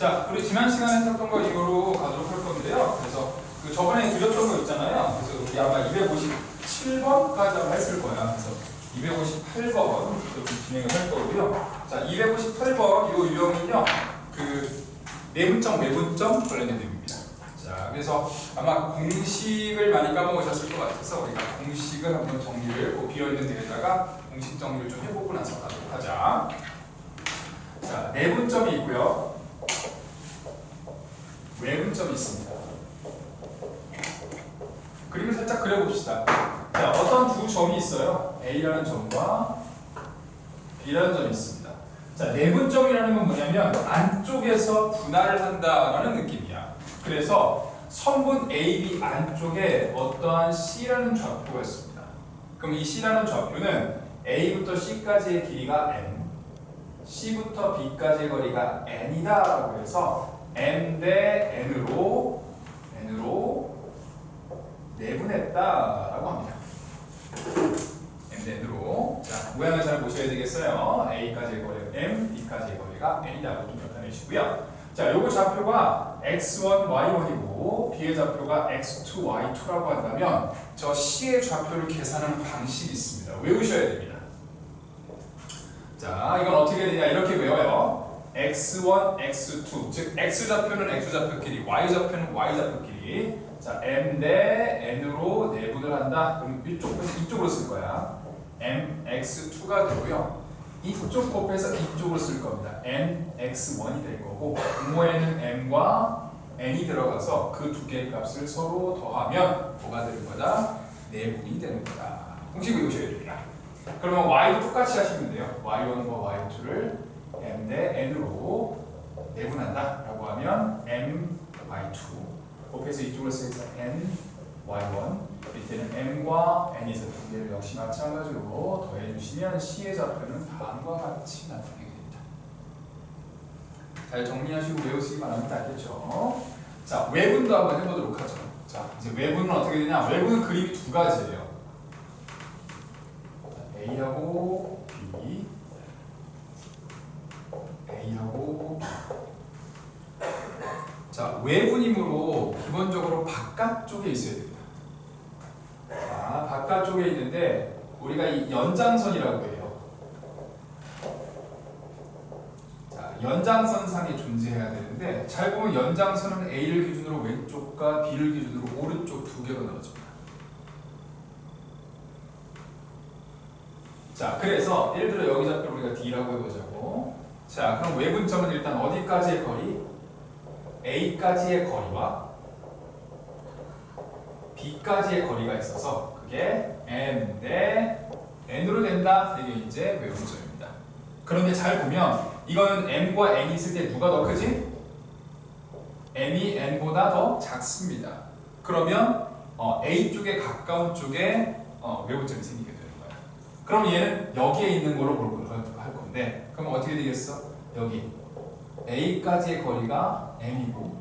자, 우리 지난 시간에 했던 거 이거로 가도록 할 건데요. 그래서 그 저번에 드렸던 거 있잖아요. 그래서 우리 아마 257번까지 아마 했을 거야. 그래서 258번 좀 진행을 할 거고요. 자, 258번 이 유형은요, 그 내분점, 외분점 관련된 내용입니다. 자, 그래서 아마 공식을 많이 까먹으셨을 것 같아서 우리가 공식을 한번 정리를 그 비어있는 데에다가 공식 정리를 좀 해보고 나서 가도록 하자. 자, 내분점이 있고요. 외분점이 있습니다. 그림을 살짝 그려봅시다. 자, 어떤 두 점이 있어요. A라는 점과 B라는 점이 있습니다. 자, 내분점이라는 건 뭐냐면 안쪽에서 분할을 한다라는 느낌이야. 그래서 선분 AB 안쪽에 어떠한 C라는 좌표가 있습니다. 그럼 이 C라는 좌표는 A부터 C까지의 길이가 n, C부터 B까지의 거리가 n이다 라고 해서 m 대 n으로 내분했다라고 합니다. m 대 n으로. 자, 모양을 잘 보셔야 되겠어요. A까지의 거리가 m, B까지의 거리가 n이라고 좀 나타내시고요. 자, 요거 좌표가 x1, y1이고 B의 좌표가 x2, y2라고 한다면 저 C의 좌표를 계산하는 방식이 있습니다. 외우셔야 됩니다. 자, 이건 어떻게 되냐 이렇게 외워요. x1, x2, 즉 x좌표는 x좌표끼리, y좌표는 y좌표끼리. 자, m 대 n으로 내분을 한다. 그럼 이쪽으로 쓸 거야. mx2가 되고요. 이쪽 곱해서 이쪽으로 쓸 겁니다. nx1이 될 거고, 분모에는 m과 n이 들어가서 그 두 개의 값을 서로 더하면 뭐가 되는 거다? 내분이 되는 거다. 공식 외우셔야 됩니다. 그러면 y도 똑같이 하시면 돼요. y1과 y2를 m 대 n으로 내분한다 라고 하면 m y2 곱해서 이쪽으로 쓰여서 n y1 밑에는 m과 n이 있어 두 개를 역시 마찬가지로 더해주시면 C의 좌표는 다음과 같이 나타나게 됩니다. 잘 정리하시고 외우시기 바랍니다. 알겠죠? 자, 외분도 한번 해보도록 하죠. 자, 이제 외분은 어떻게 되냐? 외분은 그림이 두 가지예요. A하고 B, A하고 B. 자, 외분이므로 기본적으로 바깥쪽에 있어야 됩니다. 자, 바깥쪽에 있는데 우리가 이 연장선이라고 해요. 자, 연장선상에 존재해야 되는데 잘 보면 연장선은 A를 기준으로 왼쪽과 B를 기준으로 오른쪽 두 개가 나눠집니다. 자, 그래서 예를 들어 여기 좌표를 우리가 D라고 해보자고. 자, 그럼 외분점은 일단 어디까지의 거리? A까지의 거리와 B까지의 거리가 있어서 그게 M 대 N으로 된다. 이게 이제 외분점입니다. 그런데 잘 보면 이거는 M과 N이 있을 때 누가 더 크지? M이 N보다 더 작습니다. 그러면 A 쪽에 가까운 쪽에 외분점이 생기게 돼요. 그럼 얘는 여기에 있는 걸로 할 건데, 그럼 어떻게 되겠어? 여기 A까지의 거리가 M이고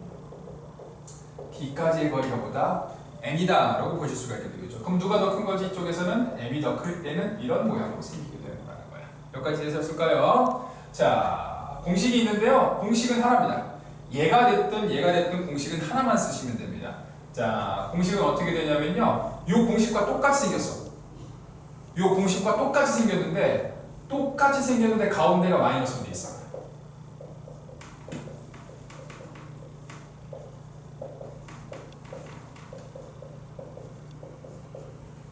B까지의 거리가 보다 N이다 라고 보실 수가 있게 되겠죠. 그럼 누가 더 큰 거지? 이쪽에서는 M이 더 클 때는 이런 모양으로 생기게 되는 거야. 여기까지 되셨을까요? 자, 공식이 있는데요. 공식은 하나입니다. 얘가 됐든 공식은 하나만 쓰시면 됩니다. 자, 공식은 어떻게 되냐면요. 이 공식과 똑같이 생겼어. 이 공식과 똑같이 생겼는데 가운데가 마이너스로 돼 있어.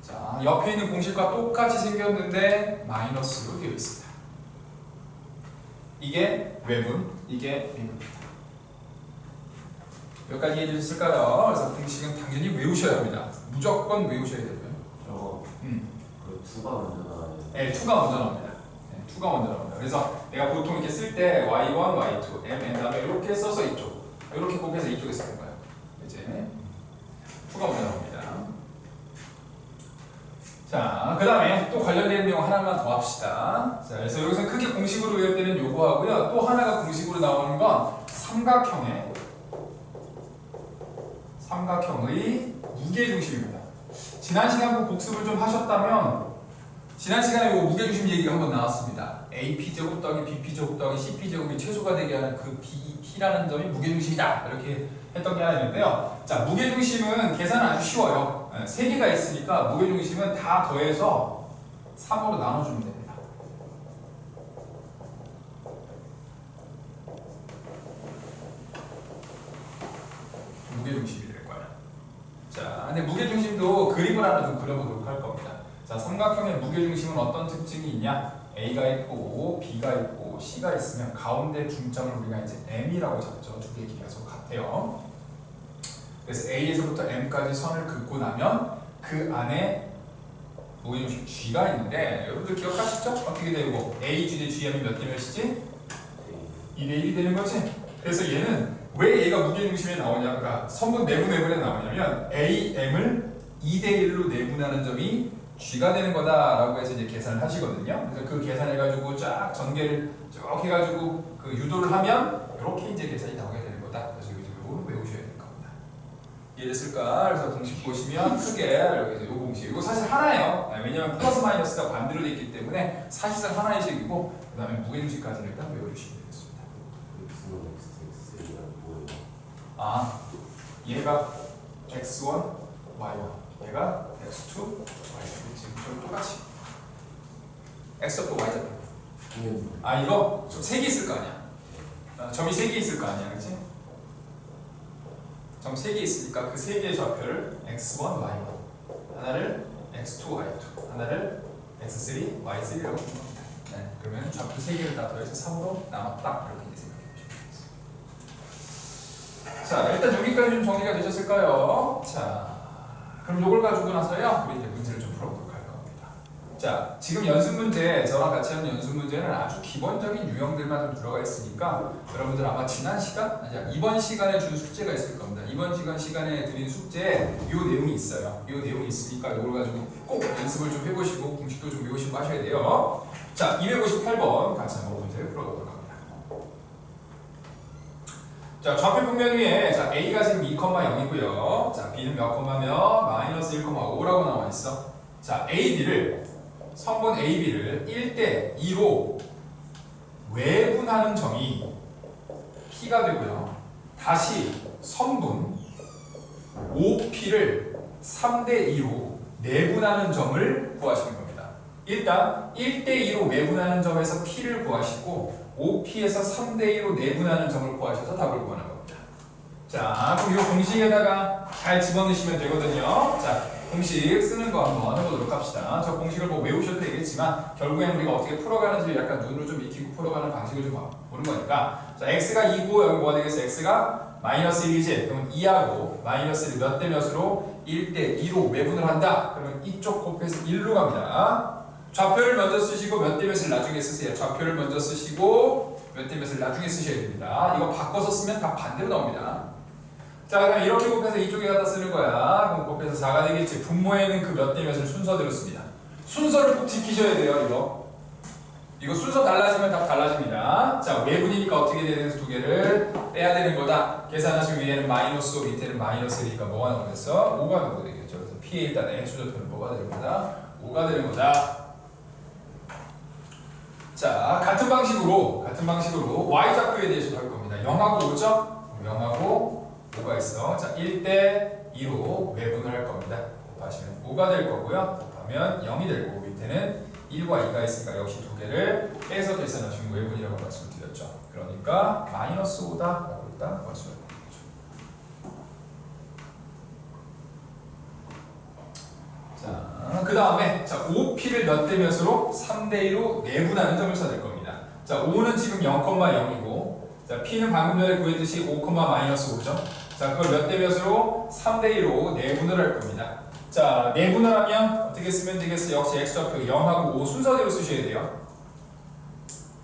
자, 옆에 있는 공식과 똑같이 생겼는데 마이너스로 되어 있습니다. 이게 외분, 이게 내분입니다. 여기까지 이해해 주셨을까요? 그래서 공식은 당연히 외우셔야 합니다. 무조건 외우셔야 되고요. 저거 그 2가 먼저 나와요. 네, 2가 먼저 나옵니다. 네, 2가 먼저 나옵니다. 그래서 내가 보통 이렇게 쓸 때 y1, y2, m, n 다음에 이렇게 써서 이쪽, 이렇게 곱해서 이쪽에 쓰는 거예요. 이제 2가 먼저 나옵니다. 자, 그 다음에 또 관련된 내용 하나만 더 합시다. 자, 그래서 여기서 크게 공식으로 외울 때는 요거 하고요. 또 하나가 공식으로 나오는 건 삼각형의 무게중심입니다. 지난 시간 그 복습을 좀 하셨다면 지난 시간에 이 무게중심 얘기가 한번 나왔습니다. AP제곱 더하기 BP제곱 더하기 CP제곱이 최소가 되게 하는 그 P라는 점이 무게중심이다. 이렇게 했던 게 하나 있는데요. 자, 무게중심은 계산은 아주 쉬워요. 3개가 있으니까 무게중심은 다 더해서 3으로 나눠주면 됩니다. 무게중심이 될 거야. 자, 근데 무게중심도 그림을 하나 좀 그려보도록 할 겁니다. 자, 삼각형의 무게중심은 어떤 특징이 있냐? A가 있고 B가 있고 C가 있으면 가운데 중점을 우리가 이제 M이라고 잡죠. 두 개의 길이가 서로 같아요. 그래서 A에서부터 M까지 선을 긋고 나면 그 안에 무게중심 G가 있는데 여러분들 기억하시죠? 어떻게 되고 A, G 대 GM이 몇 대 몇이지? 2대 1이 되는 거지? 그래서 얘는 왜 얘가 무게중심에 나오냐? 그러니까 선분 내분에 나오냐면 A, M을 2대 1로 내분하는 점이 G가 되는 거다라고 해서 이제 계산을 하시거든요. 그래서 그 계산해가지고 쫙 전개를 쭉 해가지고 그 유도를 하면 이렇게 이제 계산이 나오게 되는 거다. 그래서 이거 외우셔야 될 겁니다. 이해됐을까? 그래서 공식 보시면 크게 여기서 이 공식 이거 사실 하나예요. 왜냐면 플러스 마이너스가 반대로 돼 있기 때문에 사실상 하나의 식이고 그 다음에 무게중심까지는 일단 외워주시면 되겠습니다. 아, 얘가 x1, y1, 얘가 x2, y2. 지금 좀 똑같이 x좌표, y좌표. 아, 이거 좀 3개 있을 거 아니야. 점이 3개 있을 거 아니야, 그렇지? 점 3개 있으니까 그 3개의 좌표를 x1, y1, 하나를 x2, y2, 하나를 x3, y3라고 부릅니다. 네, 그러면 좌표 3개를 다 더해서 3으로 남았다. 이렇게 이제 생각해 주시면 되겠습니다. 자, 일단 여기까지 좀 정리가 되셨을까요? 자, 그럼 요걸 가지고 나서요, 우리 이제 문제를 좀 풀어보도록 할 겁니다. 자, 지금 연습 문제, 저랑 같이 하는 연습 문제는 아주 기본적인 유형들만 좀 들어가 있으니까 여러분들 아마 지난 시간, 이번 시간에 준 숙제가 있을 겁니다. 이번 시간에 드린 숙제에 이 내용이 있어요. 이 내용이 있으니까 이걸 가지고 꼭 연습을 좀 해보시고 공식도 좀 외우시고 하셔야 돼요. 자, 258번 같이 한번 문제를 풀어보도록 합니다. 자, 좌표 평면 위에 자, A가 지금 2,0이고요. 자, B는 몇 콤마면 마이너스 1,5라고 나와 있어. 자, 선분 AB를 1대 2로 외분하는 점이 P가 되고요. 다시 선분 OP를 3대 2로 내분하는 점을 구하시는 겁니다. 일단 1대 2로 외분하는 점에서 P를 구하시고 OP에서 3대 2로 내분하는 점을 구하셔서 답을 구하는 겁니다. 자, 그럼 이 공식에다가 잘 집어넣으시면 되거든요. 자, 공식 쓰는 거 한번 해보도록 합시다. 저 공식을 뭐 외우셔도 되겠지만 결국엔 우리가 어떻게 풀어가는지 약간 눈으로 좀 익히고 풀어가는 방식을 좀 보는 거니까. 자, x가 2고 여기 뭐가 되겠어? x가 마이너스 1이지. 그러면 2하고 마이너스를 몇 대 몇으로 1대 2로 외분을 한다. 그러면 이쪽 곱해서 1로 갑니다. 좌표를 먼저 쓰시고 몇 대 몇을 나중에 쓰세요. 좌표를 먼저 쓰시고 몇 대 몇을 나중에 쓰셔야 됩니다. 이거 바꿔서 쓰면 다 반대로 나옵니다. 자, 그럼 이렇게 곱해서 이쪽에 갖다 쓰는 거야. 그럼 곱해서 4가 되겠지. 분모에는 그 몇 대 몇을 순서대로 씁니다. 순서를 꼭 지키셔야 돼요, 이거 순서 달라지면 답 달라집니다. 자, 외분이니까 어떻게 돼야 되는 두 개를 빼야 되는 거다. 계산하시면 위에는 마이너스 5, 밑에는 마이너스니까 뭐가 나오겠어? 5가 나오게 되겠죠. 그래서 P에 일단 X좌표는 뭐가 되는 거다? 5가 되는 거다. 자, 같은 방식으로 Y좌표에 대해서도 할 겁니다. 0하고 5죠? 0하고 5가 있어. 자, 1대 2로 외분을 할 겁니다. 곱하시면 5가 될 거고요. 곱하면 0이 될 거고 밑에는 1과 2가 있으니까 역시 두 개를 빼서 계산하시면 외분이라고 말씀을 드렸죠. 그러니까 마이너스 5다라고 일단 말씀을 드리죠. 자, 그 다음에 자, OP를 몇 대 몇으로 3대 2로 내분하는 점을 찾을 겁니다. 자, 5는 지금 0,0이고 자, P는 방금 전에 구했듯이 5, 마이너스 5죠. 자, 그걸 몇 대 몇으로 3대 2로 내분을 할 겁니다. 자, 내분을 하면 어떻게 쓰면 되겠어요? 역시 X좌표 0하고 5 순서대로 쓰셔야 돼요.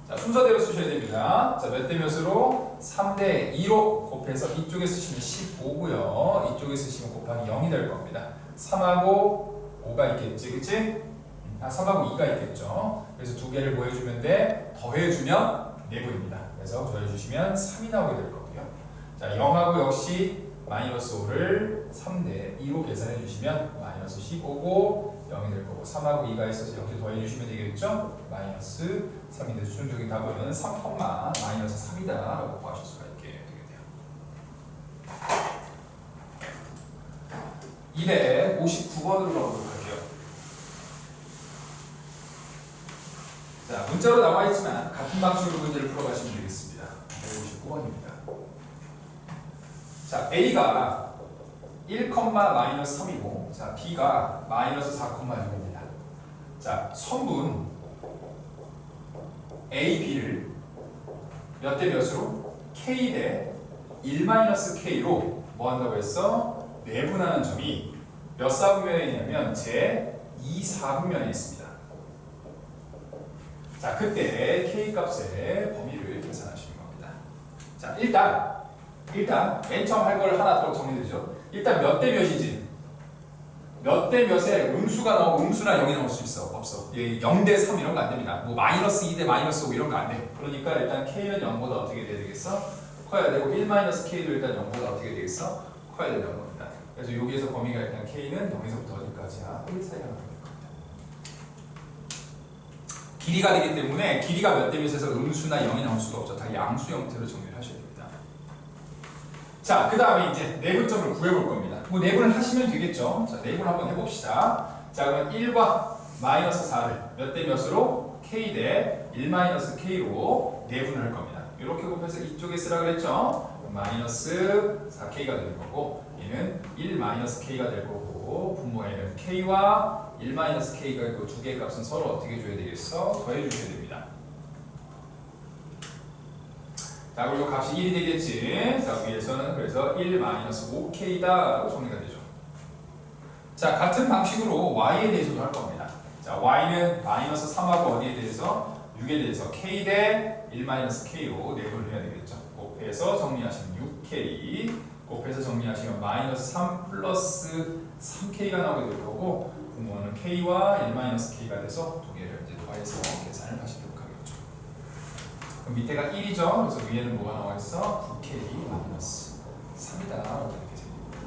자, 순서대로 쓰셔야 됩니다. 자, 몇 대 몇으로 3대 2로 곱해서 이쪽에 쓰시면 15고요. 이쪽에 쓰시면 곱하기 0이 될 겁니다. 3하고 5가 있겠지, 그치? 3하고 2가 있겠죠. 그래서 두 개를 뭐 해주면 돼? 더해주면 내분입니다. 그래서 더해주시면 3이 나오게 될 거고요. 자, 0하고 역시 마이너스 5를 3대 2로 계산해 주시면 마이너스 15고 0이 될 거고 3하고 2가 있어서 여기 더해주시면 되겠죠? 마이너스 3인데 수준적인 답은 3, 마이너스 3이다 라고 구하실 수가 있게 되겠네요. 259번으로 가보도록 할게요. 자, 문자로 나와 있지만 같은 방식으로 문제를 풀어가시면 되겠습니다. 259번입니다. 자, A가 1,-3이고 자, B가 마이너스 4,6입니다. 자, 선분 A, B를 몇 대 몇으로? K 대 1-K로 뭐 한다고 했어? 내분하는 점이 몇 사분면에 있냐면 제 2사분면에 있습니다. 자, 그때 K 값의 범위를 계산하시는 겁니다. 자, 일단 맨 처음 할 걸 하나 더 정리되죠. 일단 몇 대 몇이지? 몇 대 몇에 음수가 나오고 음수나 0이 나올 수 있어? 없어. 0대 3 이런 거 안 됩니다. 뭐 마이너스 2 대 마이너스 5 이런 거 안 돼. 그러니까 일단 K는 0보다 어떻게 돼야 되겠어? 커야 되고 1-K도 일단 0보다 어떻게 되겠어? 커야 되는 겁니다. 그래서 여기에서 범위가 일단 K는 0에서부터 어디까지야? 1 사이가 나옵니다. 길이가 되기 때문에 길이가 몇 대 몇에서 음수나 0이 나올 수가 없죠. 다 양수 형태로 정리를 하셔야 됩니다. 자, 그 다음에 이제 내분점을 구해볼 겁니다. 뭐 내분을 하시면 되겠죠. 자, 내분 한번 해봅시다. 자, 그러면 1과 마이너스 4를 몇 대 몇으로? K 대 1-K로 내분을 할 겁니다. 이렇게 곱해서 이쪽에 쓰라 그랬죠. 마이너스 4K가 되는 거고 얘는 1-K가 될 거고 분모에는 K와 1-K가 있고 두 개의 값은 서로 어떻게 줘야 되겠어? 더해 주셔야 됩니다. 자, 그리고 값이 1이 되겠지. 자, 위에서는 그래서 1-5K다라고 정리가 되죠. 자, 같은 방식으로 Y에 대해서도 할 겁니다. 자, Y는 마이너스 3하고 어디에 대해서? 6에 대해서 K 대 1-K로 내분을 해야 되겠죠. 곱해서 정리하시면 6K, 곱해서 정리하시면 마이너스 3 플러스 3K가 나오게 될 거고 분모는 K와 1-K가 돼서 두 개를 이제 더해서 계산을 하시도록 하겠죠. 그럼 밑에가 1이죠. 그래서 위에는 뭐가 나와 있어? 9K 마이너스 3이다. 이렇게 됩니다.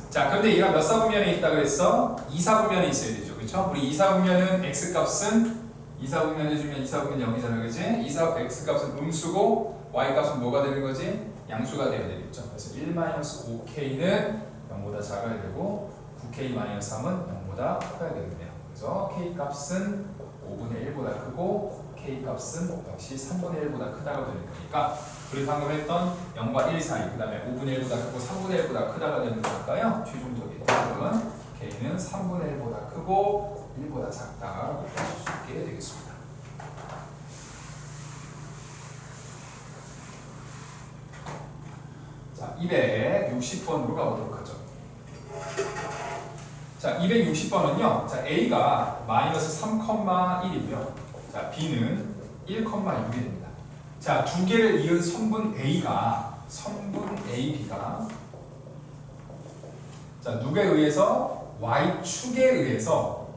자, 그런데 얘가 몇 사분면에 있다 그랬어? 2사분면에 있어야 되죠. 그렇죠? 우리 2사분면은 X값은 2사분면 해주면 2사분면 0이잖아. 그지? X값은 음수고 Y값은 뭐가 되는 거지? 양수가 되어야 되겠죠. 그래서 1-5K는 0보다 작아야 되고 9K-3은 0보다 커야 되겠네요. 그래서 K값은 5분의 1보다 크고 K값은 역시 3분의 1보다 크다가 되는 거니까 우리 방금 했던 0과 1 사이 그 다음에 5분의 1보다 크고 3분의 1보다 크다가 되는 거니까요. 최종적인 답은 K는 3분의 1보다 크고 1보다 작다라고 보실 수 있게 되겠습니다. 자, 260번으로 가보도록 하죠. 자, 260번은요. 자, A가 마이너스 3,1이고요. 자, B는 1,6이 됩니다. 자, 두 개를 이은 선분 AB가 자, 누구에 의해서? Y축에 의해서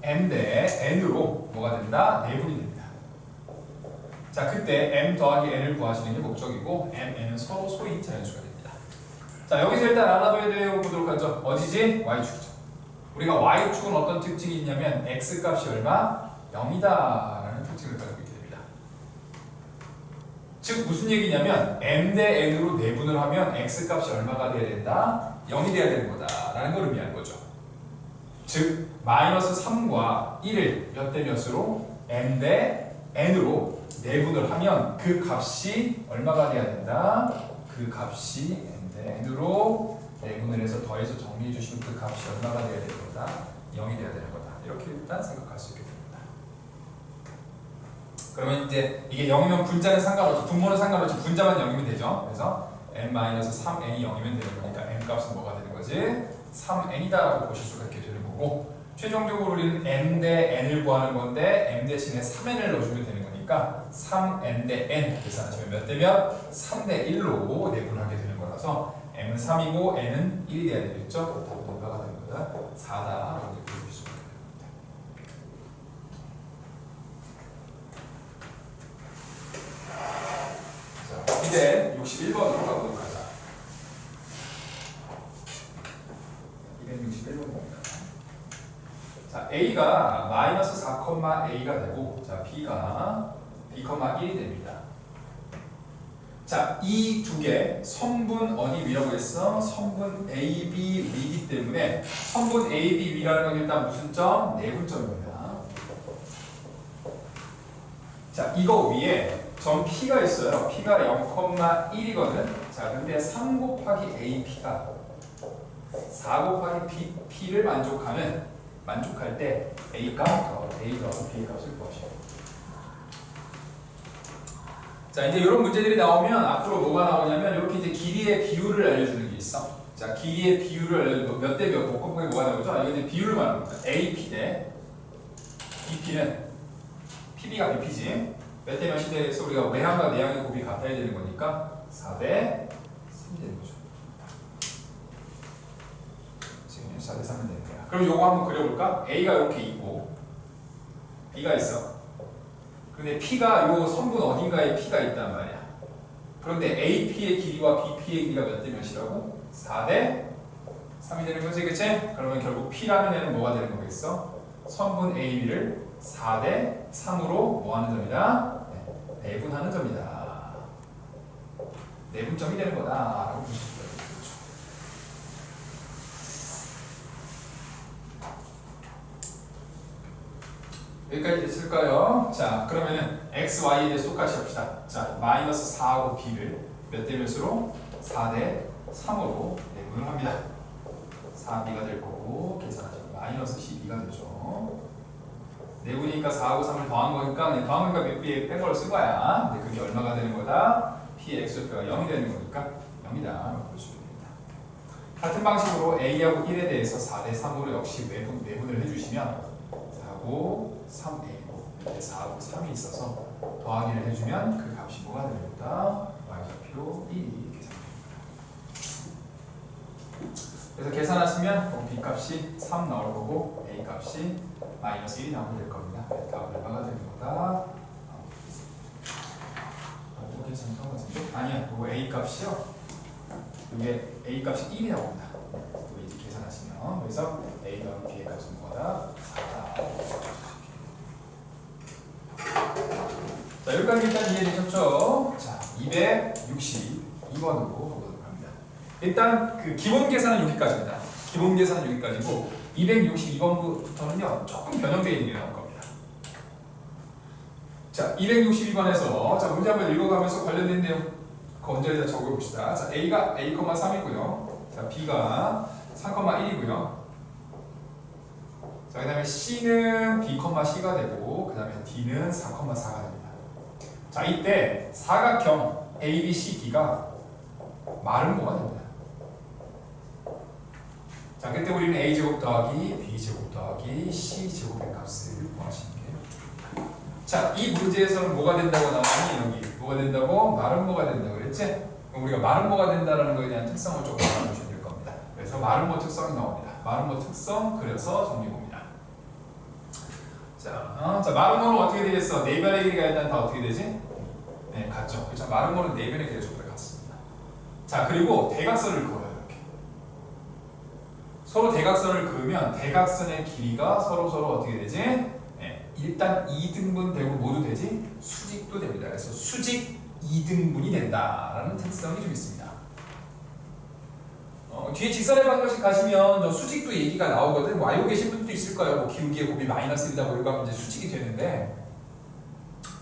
M 대 N으로 뭐가 된다? 내분이 됩니다. 자, 그때 M 더하기 N을 구하시는 게 목적이고 M, N은 서로 소인 자연수가 됩니다. 자, 여기서 일단 알아둬야 되는 보도록 하죠. 어디지? Y축이죠. 우리가 Y축은 어떤 특징이 있냐면 X값이 얼마? 0이다 라는 특징을 가지고 있게 됩니다. 즉 무슨 얘기냐면 M 대 N으로 내분을 하면 X값이 얼마가 돼야 된다? 0이 돼야 되는 거다 라는 걸 의미하는 거죠. 즉 마이너스 3과 1을 몇 대 몇으로? M 대 N으로 내분을 하면 그 값이 얼마가 돼야 된다? 그 값이 M 대 N으로 내분을 해서 더해서 정리해 주시면 그 값이 얼마가 돼야 되는 거다? 0이 돼야 되는 거다. 이렇게 일단 생각할 수 있게 됩니다. 그러면 이제 이게 0이면 분자는 상관없이 분모는 상관없이 분자만 0이면 되죠. 그래서 n-3n이 0이면 되는 거니까 n 값은 뭐가 되는 거지? 3n이다라고 보실 수가 있게 되는 거고 최종적으로 우리는 n 대 n을 구하는 건데 m 대신에 3n을 넣어주면 되는 거니까 3n 대 n 계산하시면 몇 대 몇? 3 대 1로 내분하게 되는 거라서 m은 3이고 n은 1이 돼야 되겠죠? 그렇다고 얼마가 되는 거다? 4다라고 보실 수가 있습니다. 이제 61번으로 가보도록 하자. 261번. A가 마이너스 4,A가 되고, 자, B가 B,1이 됩니다. 자, 이 두 개 선분 어디 위라고 했어? 선분 AB 위이기 때문에 선분 AB 위라는 건 일단 무슨 점? 내분점입니다. 자, 이거 위에 점 P가 있어요. P가 0,1이거든. 자, 근데 3 곱하기 AP가 4 곱하기 P를 만족할 때 A가 더 B 값을 구하시오. 자, 이제 이런 문제들이 나오면 앞으로 뭐가 나오냐면 이렇게 이제 길이의 비율을 알려주는 게 있어. 자, 길이의 비율을 알려주고 몇 대 몇 곱하기 뭐가 나오죠? 이거 이제 비율을 말하는 거야. AP 대 BP는 PB가 BP지. 몇 대 몇이 돼서 우리가 외항과 내항의 곱이 같아야 되는 거니까 4대 3이 되는 거죠. 지금 4대 3이 되는 거야. 그럼 요거 한번 그려볼까? A가 이렇게 있고 B가 있어. 근데 P가 요 선분 어딘가에 P가 있단 말이야. 그런데 AP의 길이와 BP의 길이가 몇 대 몇이라고? 4대 3이 되는 거지, 그치? 그러면 결국 P라는 애는 뭐가 되는 거겠어? 선분 AB를 4대 3으로 뭐 하는 점이다? 네, 내분하는 점이다. 내분점이 되는 거다 라고 보시면 돼요. 여기까지 됐을까요? 자, 그러면은 x, y에 대해서 똑같이 합시다. 자, 마이너스 4하고 b를 몇 대 몇으로? 4대 3으로 내분을 합니다. 4b가 될 거고 계산하시면 마이너스 12가 되죠. 내분이니까 4하고 3을 더한 거니까 그냥 더한 거니까 몇 b에 뺀 걸 쓴 거야. 근데 그게 얼마가 되는 거다? p의 x좌표가 0이 되는 거니까 0이다. 보시면 됩니다. 같은 방식으로 a하고 1에 대해서 4대 3으로 역시 내분을 해주시면 4하고 3a고 이렇게 4하고 3이 있어서 더하기를 해주면 그 값이 뭐가 됩니다? y좌표 1이 계산됩니다. 그래서 계산하시면 b 값이 3 나올 거고 a 값이 마이너스 1이 나오면 될 겁니다. 답은 얼마가 되는 거다? 이거 괜찮은 거 같은데? 아니야, 이거 a 값이요. 이게 a 값이 1이 나옵니다. 이거 이제 계산하시면 그래서 a 더하기 b의 값은 뭐다? 4다. 자, 여기까지 일단 이해되셨죠? 자, 262번으로 가보도록 합니다. 일단 그 기본 계산은 여기까지입니다. 기본 계산은 여기까지고 262번부터는요 조금 변형되어 있는 게 나올 겁니다. 자, 262번에서 자, 문제 한번 읽어가면서 관련된 내용 건조에다 적어봅시다. 자, A가 A,3이고요. 자, B가 3,1이고요. 자, 그 다음에 C는 B,C가 되고 그 다음에 D는 4,4가 됩니다. 자, 이때 사각형 ABCD가 마른 뭐가 됩니다. 자, 그때 우리는 A제곱 더하기 B제곱 더하기 C제곱의 값을 구하시는 게 좋습니다. 자, 이 문제에서는 뭐가 된다고 나오니? 여기 뭐가 된다고? 마른 뭐가 된다고 그랬지? 그럼 우리가 마른 뭐가 된다는 거에 대한 특성을 조금 알아주셔야 될 겁니다. 그래서 마른 뭐 특성이 나옵니다. 마른 뭐 특성 그려서 정리해봅니다. 자, 마른 뭐는 어떻게 되겠어? 네 변의 길이가 일단 다 어떻게 되지? 네, 같죠. 그렇죠. 마른 뭐는 네 변의 길이가 전부 다 같습니다. 자, 그리고 대각선을 그어요. 이렇게 서로 대각선을 그으면 대각선의 길이가 서로 어떻게 되지? 네, 일단 2등분 되고 모두 되지? 수직도 됩니다. 그래서 수직 2등분이 된다라는 특성이 좀 있습니다. 뒤에 직선의 방정식 가시면 수직도 얘기가 나오거든. 뭐 알고 계신 분도 있을 거예요. 뭐 기울기의 곱이 마이너스 1이다 뭐 이거 하면 이제 수직이 되는데,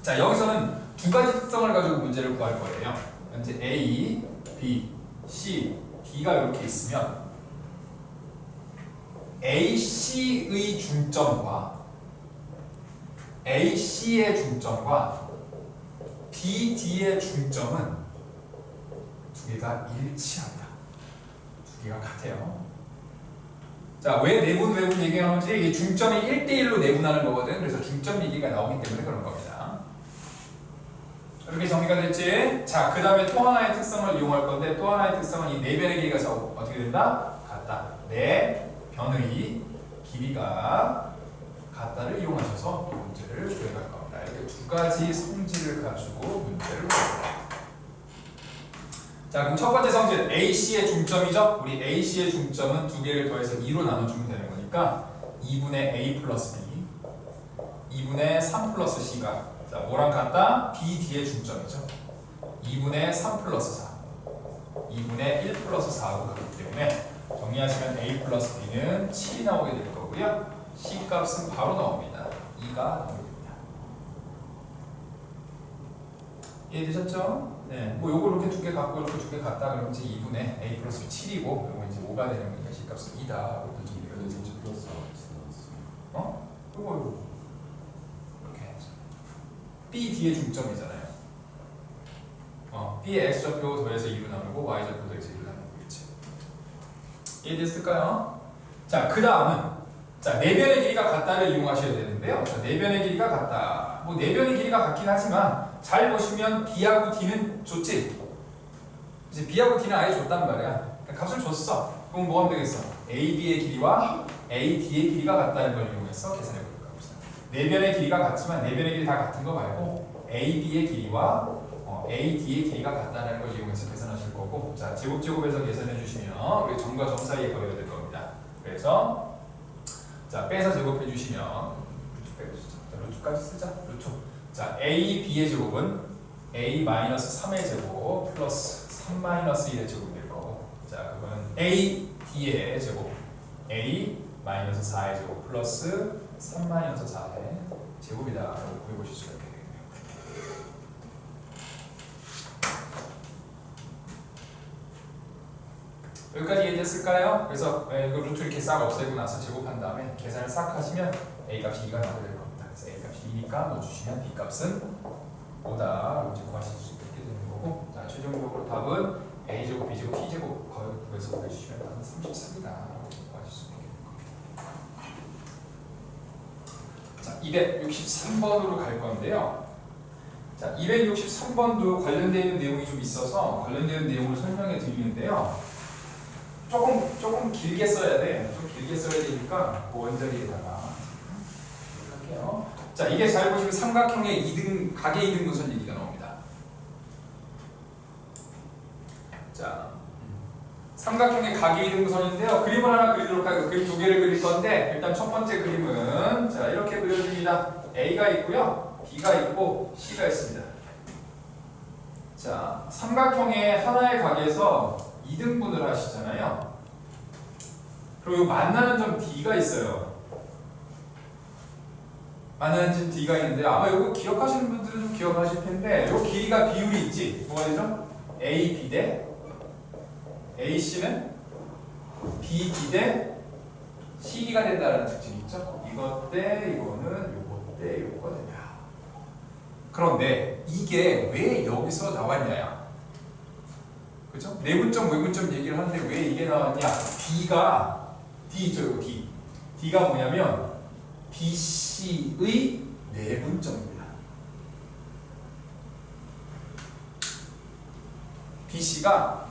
자, 여기서는 두 가지 특성을 가지고 문제를 구할 거예요. 현재 A, B, C, D가 이렇게 있으면 AC의 중점과 AC의 중점과 BD의 중점은 두 개가 일치합니다. 두 개가 같아요. 자, 왜 내분 얘기하는지 이게 중점이 1대1로 내분하는 거거든. 그래서 중점 얘기가 나오기 때문에 그런 겁니다. 이렇게 정리가 됐지? 자, 그 다음에 또 하나의 특성을 이용할 건데 또 하나의 특성은 이 네 변의 길이가 어떻게 된다? 같다. 네 변의 길이가 같다를 이용하셔서 이 문제를 구해갈 겁니다. 이렇게 두 가지 성질을 가지고 문제를 구해갑니다. 자, 그럼 첫 번째 성질 AC의 중점이죠? 우리 AC의 중점은 두 개를 더해서 2로 나눠주면 되는 거니까 2분의 A 플러스 B 2분의 3 플러스 C가 자 뭐랑 같다? B, D의 중점이죠. 2분의 3 플러스 4 2분의 1 플러스 4하고 같기 때문에 정리하시면 A 플러스 B는 7이 나오게 될 거고요. C 값은 바로 나옵니다. 2가 나오게 됩니다. 이해되셨죠? 네, 뭐 요거 이렇게 두 개 갖고 이렇게 두 개 갖다 그러면 이제 2분의 A 플러스 B 7이고 요거 이제 5가 되는 거니까 C 값은 2다. 이것도 좀 그래도 이해가 되죠? 이제 플러스 나왔어. 어? 요거 이렇게 해야죠. B, D의 중점이잖아요. B의 X좌표 더해서 2로 나누고 Y좌표 더해서 2로 나누는 거겠지. 이해됐을까요? 자, 그 다음은 자, 내변의 길이가 같다를 이용하셔야 되는데요. 자, 내변의 길이가 같다. 뭐 내변의 길이가 같긴 하지만 잘 보시면 B하고 D는 줬지. 이제 B하고 D는 아예 줬단 말이야. 값을 줬어. 그럼 뭐 하면 되겠어? AB의 길이와 AD의 길이가 같다는 걸 이용해서 계산해 볼까 봅시다. 내변의 길이가 같지만 내변의 길이 다 같은 거 말고 AB의 길이와 AD의 길이가 같다는 걸 이용해서 계산하실 거고, 자 제곱제곱에서 계산해 주시면 우리 점과 점 사이의 거리가 될 겁니다. 그래서 자 빼서 제곱해 주시면 루트 빼고 쓰자. 자, 루트까지 쓰자. 루트. 자 AB의 제곱은 A-3의 제곱 플러스 3-1의 제곱이 될 거고, 자 그거는 AD의 제곱 A-4의 제곱 플러스 3-4의 제곱이다 라고 구해보실 수가 있겠네요. 여기까지 이해됐을까요? 그래서 이거 루트 이렇게 싹 없애고 나서 제곱한 다음에 계산을 싹 하시면 A 값이 2가 나오게 될 겁니다. 그래서 A 값이 2니까 넣어주시면 B 값은 5다 이제 구하실 수 있게 되는 거고, 자 최종적으로 답은 A제곱, B제곱, T제곱 거기서 구해주시면 답은 33이다 구하실 수 있게 되는 겁니다. 자 263번으로 갈 건데요. 자 263번도 관련되어 있는 내용이 좀 있어서 관련되는 내용을 설명해 드리는데요. 조금 길게 써야 돼. 좀 길게 써야 되니까 원자리에다가 할게요. 자, 이게 잘 보시면 삼각형의 각의 이등분선 얘기가 나옵니다. 자, 삼각형의 각의 이등분선인데요. 그림을 하나 그리도록 하겠습니다. 그림 두 개를 그릴 건데 일단 첫 번째 그림은 자 이렇게 그려줍니다. A가 있고요, B가 있고 C가 있습니다. 자, 삼각형의 하나의 각에서 2등분을 하시잖아요. 그리고 만나는 점 D가 있어요. 만나는 점 D가 있는데 아마 이거 기억하시는 분들은 좀 기억하실 텐데 이 길이가 비율이 있지. 뭐가 되죠? AB 대 AC는 BD 대 CD가 된다는 특징이 있죠. 이것 대 이거는 요것 대 요거가 된다. 그런데 이게 왜 여기서 나왔냐야. 그죠? 내분점, 외분점 얘기를 하는데 왜 이게 나왔냐? D 있죠, 이거 D. D가 뭐냐면 BC의 내분점입니다. BC가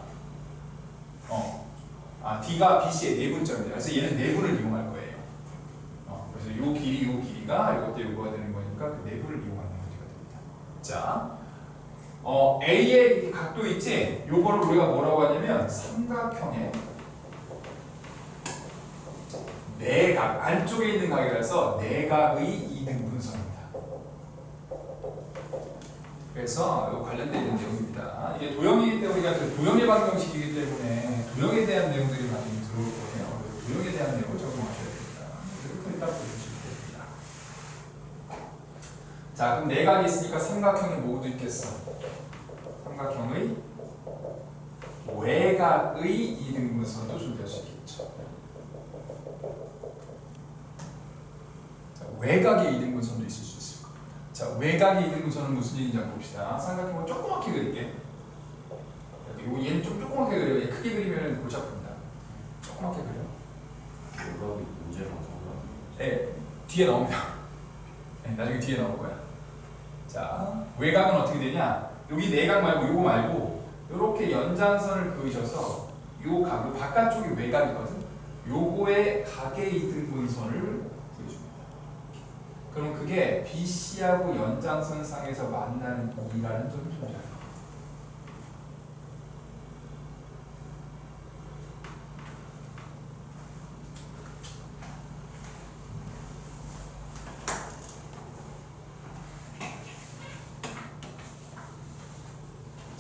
D가 BC의 내분점입니다. 그래서 얘는 내분을 이용할 거예요. 그래서 요 길이가 이것 때 요거가 되는 거니까 그 내분을 이용하는 문제가 됩니다. 자. A의 각도 있지? 요거를 우리가 뭐라고 하냐면 삼각형의 내각, 안쪽에 있는 각이라서 내각의 이등분선입니다. 그래서 요 관련되어 있는 내용입니다. 이게 도형이기 때문에 우리가 도형의 방정식이기 때문에 도형에 대한 내용들이 많이 들어올 거예요. 도형에 대한 내용을 적용하셔야 됩니다. 이렇게 일단 보시면 됩니다. 자, 그럼 내각이 있으니까 삼각형이 뭐도 있겠어? 삼각형의 외각의 이등분선도 준비할 수 있겠죠. 자, 외각의 이등분선도 있을 수 있을 겁니다. 자, 외각의 이등분선은 무슨 얘기인지 한번 봅시다. 삼각형을 조그맣게 그릴게. 그리고 얘는 좀 조그맣게 그려요. 얘 크게 그리면 골치 아픕니다. 조그맣게 그려. 외곽이 문제랑 상관없는. 네, 뒤에 나옵니다. 네, 나중에 뒤에 나올 거야. 자, 외각은 어떻게 되냐? 여기 내각 말고 요거 말고 이렇게 연장선을 그으셔서 요 각, 요 바깥쪽이 외각이거든. 요거의 각의 이등분선을 보여줍니다. 그럼 그게 BC하고 연장선상에서 만나는 이라는 점을 존재합니다.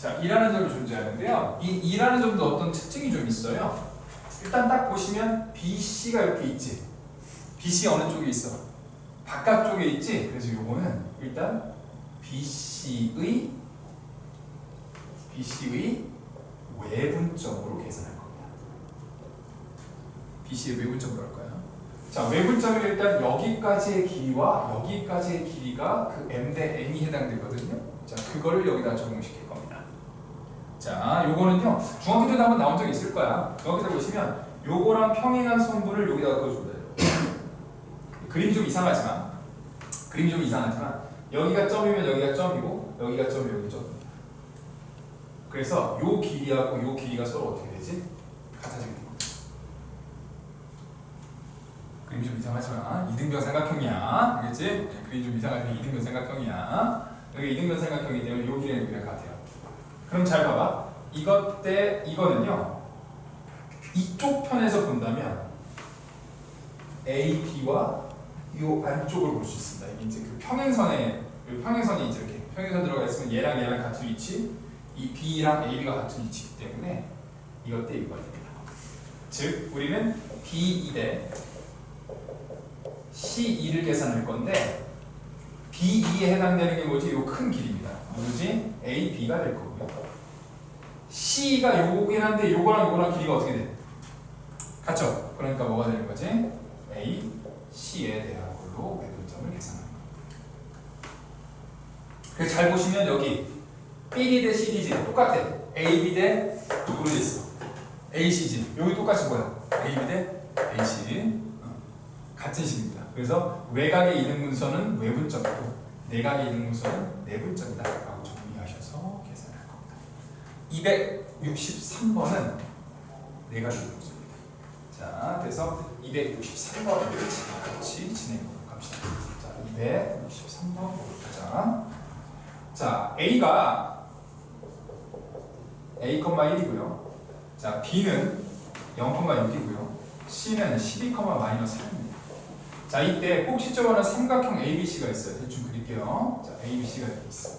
자, 2라는 점이 존재하는데요. 이 2라는 점도 어떤 특징이 좀 있어요. 일단 딱 보시면 BC가 이렇게 있지. BC 어느 쪽에 있어? 바깥쪽에 있지. 그래서 요거는 일단 BC의 외분점으로 계산할 겁니다. BC의 외분점으로 할 거예요. 자, 외분점이 일단 여기까지의 길이와 여기까지의 길이가 그 m 대 n이 해당되거든요. 자, 그거를 여기다 적용시킬 겁니다. 자, 요거는요 중학교 때도 한번 나온 적이 있을 거야. 중학교 때 보시면 요거랑 평행한 선분을 여기다가 그어주면 돼요. 그림이 좀 이상하지만 여기가 점이면 여기가 점이고 여기가 점이면 여기 점입니다. 그래서 요 길이하고 요 길이가 서로 어떻게 되지? 같아지게 됩니다. 그림이 좀 이상하지만 이등변 삼각형이야. 알겠지? 네, 그림이 좀 이상하지만 이등변 삼각형이야. 여기 이등변 삼각형이 되면 요 길이랑 여기랑 같아요. 그럼 잘 봐봐. 이거는요 이쪽 편에서 본다면 A, B와 이 안쪽을 볼 수 있습니다. 이게 이제 그 평행선이 이제 이렇게 평행선 들어가 있으면 얘랑 같은 위치, 이 B랑 AB가 같은 위치이기 때문에 이것 대 이거 됩니다. 즉 우리는 B2 대 C2를 계산할 건데 B2에 해당되는 게 뭐지? 요 큰 길이입니다. 뭐지? AB가 될 거고요. C가 요긴 한데 요거랑 길이가 어떻게 돼? 같죠? 그러니까 뭐가 되는 거지? A, C에 대한 걸로 외분점을 계산하는 겁니다. 그래서 잘 보시면 여기 BD 대 CD지 똑같아. AB 대 누구로 돼 있어? AC지. 여기 똑같이 뭐야? AB 대 AC. 같은 식입니다. 그래서 외곽의 이등분선은 외분점이고 내각의 이등분선은 내분점이다 라고 정리하셔서 계산할 겁니다. 263번은 내각의 이등분선입니다. 자, 그래서 263번을 같이 진행해보도록 합시다. 자, 263번 보자. 자, A가 A,1이고요. 자, B는 0,6이고요. C는 12,-3입니다. 자, 이때 꼭지점하는 삼각형 ABC가 있어요. 대충 그릴게요. 자, ABC가 이렇게 있어.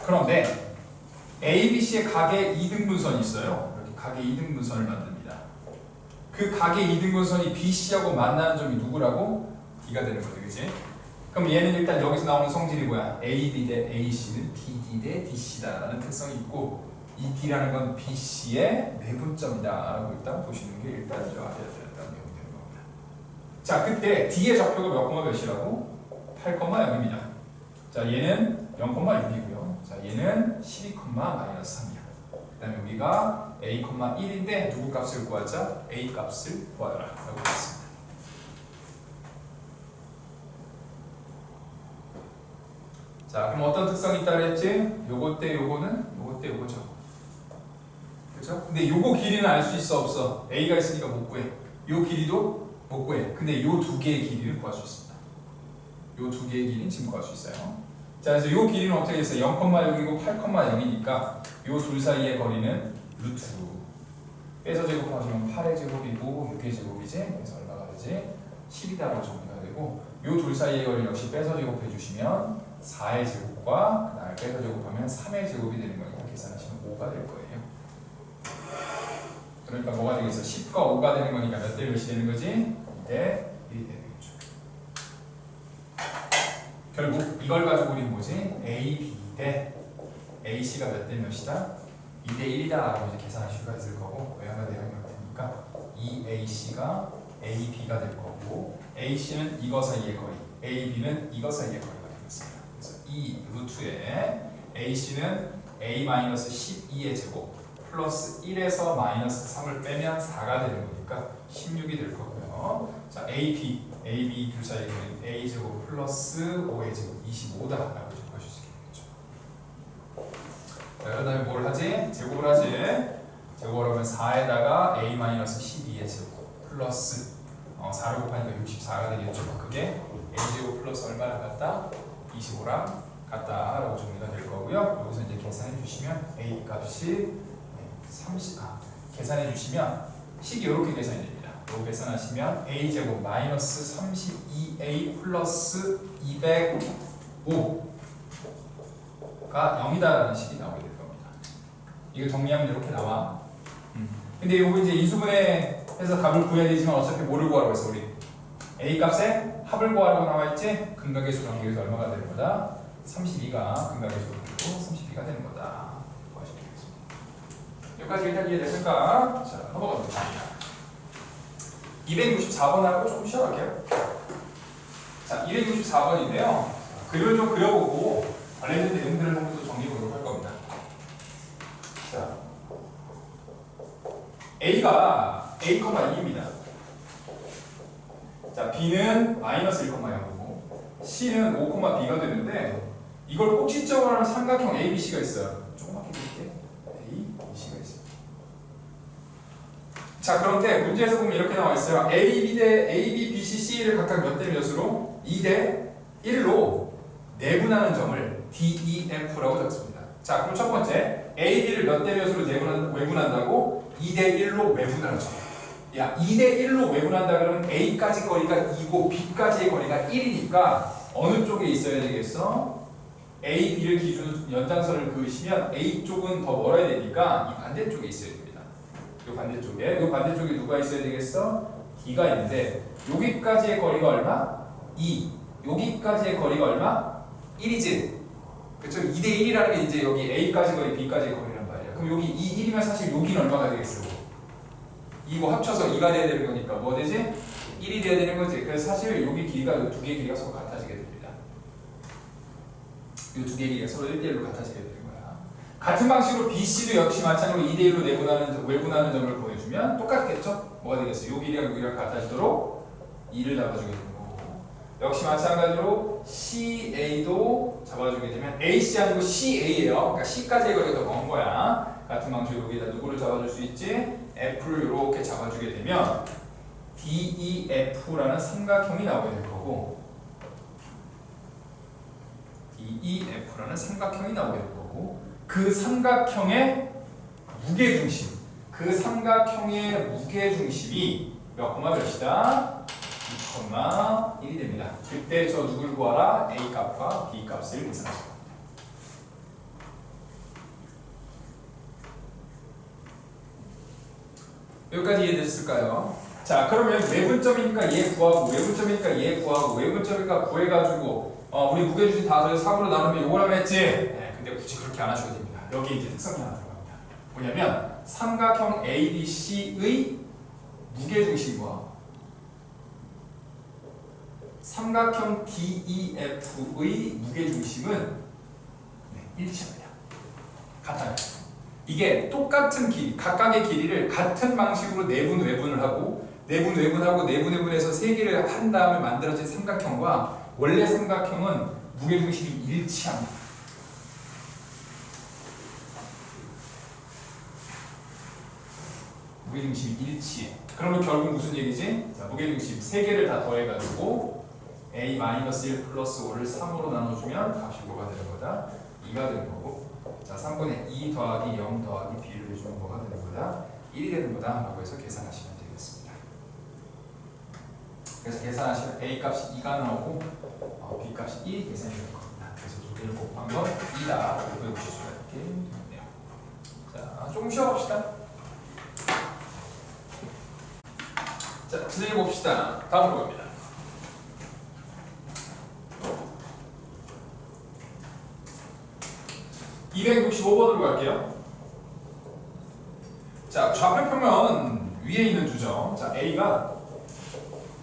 그런데 ABC의 각의 이등분선이 있어요. 이렇게 각의 이등분선을 만듭니다. 그 각의 이등분선이 BC하고 만나는 점이 누구라고? D가 되는 거죠, 그치? 그럼 얘는 일단 여기서 나오는 성질이 뭐야? AD 대 AC는 DD 대 DC다라는 특성이 있고 이 D라는 건 BC의 내분점이다라고 일단 보시는 게 일단 알아야 된다는 내용이 되는 겁니다. 자, 그때 D의 좌표가 몇, 몇이라고? 8,0입니다. 자, 얘는 0,6이고요. 자, 얘는 12,-3이야. 그 다음에 여기가 A,1인데 누구 값을 구하자? A 값을 구하라 라고 했습니다. 자, 그럼 어떤 특성이 있다 그랬지? 요거 때 요거는 요거 때 요거죠. 그렇죠? 근데 요거 길이는 알 수 있어 없어? A가 있으니까 못 구해. 요 길이도 못 구해. 근데 요 두 개의 길이를 구할 수 있습니다. 요 두 개의 길이는 지금 구할 수 있어요. 자, 그래서 요 길이는 어떻게 됐어요? 0,6이고 8,0이니까 요 둘 사이의 거리는 루트. 빼서 제곱하시면 8의 제곱이고 6의 제곱이지? 그래서 얼마가 되지? 10이다라고 정리가 되고 요 둘 사이의 거리 역시 빼서 제곱해 주시면 4의 제곱과 그다음에 빼서 제곱하면 3의 제곱이 되는 거니까 계산하시면 5가 될 거예요. 그러니까 뭐가 되겠어? 10과 5가 되는 거니까 몇 대 몇이 되는 거지? 2대 1이 되는 거죠. 결국 이걸 가지고 우리는 뭐지? A, B 대 AC가 몇 대 몇이다? 2대 1이다 라고 이제 계산할 수가 있을 거고 외양가 대형이 같으니까 2AC가 AB가 될 거고 AC는 이거 사이의 거리, AB는 이거 사이의 거리가 되겠습니다. 그래서 이 루트에 AC는 A-12의 제곱 플러스 1에서 마이너스 3을 빼면 4가 되는 거니까 16이 될 거고요. 자, AB 둘 사이의 거리는 A제곱 플러스 5의 제곱 25다라고 적어줄 수 있겠죠. 자, 그 다음에 뭘 하지? 제곱을 하지. 제곱을 하면 4에다가 A-12의 제곱 플러스 4를 곱하니까 64가 되겠죠. 그게 A제곱 플러스 얼마랑 같다? 25랑 같다라고 정리가 될 거고요. 여기서 이제 계산해 주시면 A 값이 30, 계산해 주시면 식이 이렇게 계산이 됩니다. 이거 계산하시면 A제곱 마이너스 32A 플러스 205 0가 0이다라는 식이 나오게 될 겁니다. 이거 정리하면 이렇게 나와. 근데 이거 이제 인수분해해서 답을 구해야 되지만 어차피 뭐를 구하라고 했어 우리? A 값에 합을 구하라고 나와있지? 근각의 수 관계에서 얼마가 되는 거다? 32가 근각의 수로 32가 되는 거다. 구하시면 되겠습니다. 여기까지 일단 이해됐을까? 자, 넘어가 보겠습니다. 264번하고 조금 쉬어갈게요. 자, 264번인데요. 그림을 좀 그려보고 관련된 내용들을 한번 또 정리해보도록 할 겁니다. 자, A가 A,2입니다. 자, B는 마이너스 1,0이고 C는 5,B가 되는데 이걸 꼭지점으로 하는 삼각형 ABC가 있어요. 조그맣게 그릴게. ABC가 있어요. 자, 그런데 문제에서 보면 이렇게 나와 있어요. AB 대 AB, BC, C를 각각 몇 대 몇으로? 2대 1로 내분하는 점을 DEF라고 적습니다. 자, 그럼 첫 번째 AB를 몇 대 몇으로 외분한다고? 2대 1로 외분하는 점. 야, 2대 1로 외분한다 그러면 A까지 거리가 2고 B까지의 거리가 1이니까 어느 쪽에 있어야 되겠어? A, B를 기준으로 연장선을 그으시면 A 쪽은 더 멀어야 되니까 이 반대쪽에 있어야 됩니다. 이 반대쪽에. 이 반대쪽에 누가 있어야 되겠어? D가 있는데 여기까지의 거리가 얼마? 2. 여기까지의 거리가 얼마? 1이지. 그렇죠? 2대 1이라는 게 이제 여기 A까지 거리, B까지의 거리란 말이야. 그럼 여기 2, 1이면 사실 여기는 얼마가 되겠어? 2고 합쳐서 2가 돼야 되는 거니까 뭐 되지? 1이 돼야 되는 거지. 그래서 사실 여기 길이가 이 두 개의 길이가 서로 같아지게 됩니다. 이 두 개의 길이가 서로 1대1로 같아지게 되는 거야. 같은 방식으로 BC도 역시 마찬가지로 2대1로 외분하는 점을 보여주면 똑같겠죠? 뭐가 되겠어? 요 길이랑 요 길이랑 같아지도록 2를 잡아주게 되는 거고 역시 마찬가지로 CA도 잡아주게 되면 AC 아니고 CA예요. 그러니까 C까지의 거리가 더 먼 거야. 같은 방식으로 여기다 누구를 잡아줄 수 있지? F를 이렇게 잡아주게 되면 DEF라는 삼각형이 나오게 될 거고 DEF라는 삼각형이 나오게 될 거고 그 삼각형의 무게중심 그 삼각형의 무게중심이 몇 콤마 몇이다? 2,1이 됩니다. 그때 저 누굴 구하라? A 값과 B 값을 계산하시면 됩니다. 여기까지 이해되셨을까요? 자, 그러면 외분점이니까 얘 구하고 외분점이니까 얘 구하고 외분점이니까 구해가지고 우리 무게중심 다 더해서 3으로 나누면 요거라고 했지? 네, 근데 굳이 그렇게 안 하셔도 됩니다. 여기 이제 특성이 하나 들어갑니다. 뭐냐면 삼각형 ABC의 무게중심과 삼각형 DEF의 무게중심은 일치합니다. 같아요. 이게 똑같은 길이, 각각의 길이를 같은 방식으로 내분 외분을 하고 내분 외분하고 내분 외분해서 세 개를 한 다음에 만들어진 삼각형과 원래 삼각형은 무게중심이 일치합니다. 무게중심이 일치해. 그러면 결국 무슨 얘기지? 자, 무게중심 세 개를 다 더해가지고 A-1 플러스 5를 3으로 나눠주면 값이 뭐가 되는 거다? 2가 되는 거고 자, 3분의 2 더하기 0 더하기 B를 해주면 뭐가 되는 거다? 1이 되는 거다 라고 해서 계산하시면 되겠습니다. 그래서 계산하시면 A 값이 2가 나오고 B 값이 2 계산이 되는 겁니다. 그래서 두 개를 곱한 건 2다 라고 보여주실 수가 있게 되네요. 자, 조금 쉬어봅시다. 자, 진행해 봅시다. 다음으로 갑니다. (265번으로) 갈게요. 자, 좌표평면 위에 있는 주점. 자, A가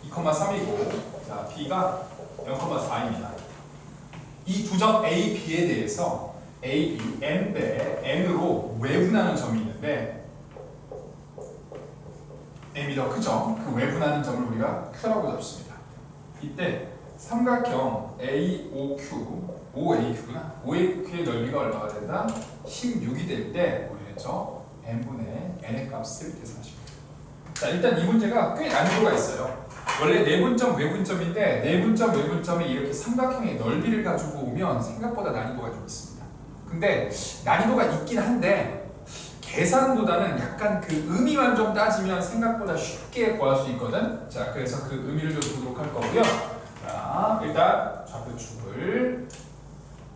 2,3이고, 자, B가 0,4입니다. 이 주점 A, B에 대해서 A, B, N 대 N으로 외분하는 점이 있는데 M이 더 크죠? 그 외분하는 점을 우리가 Q라고 잡습니다. 이때 삼각형 AOQ, OAQ구나. OAQ의 넓이가 얼마가 된다? 16이 될 때 우리는죠 n분의 n의 값을 계산하시면 됩니다. 자, 일단 이 문제가 꽤 난이도가 있어요. 원래 내분점, 외분점인데 내분점, 외분점이 이렇게 삼각형의 넓이를 가지고 오면 생각보다 난이도가 좀 있습니다. 근데 난이도가 있긴 한데 계산보다는 약간 그 의미만 좀 따지면 생각보다 쉽게 구할 수 있거든. 자, 그래서 그 의미를 좀 보도록 할 거고요. 자, 일단 좌표축을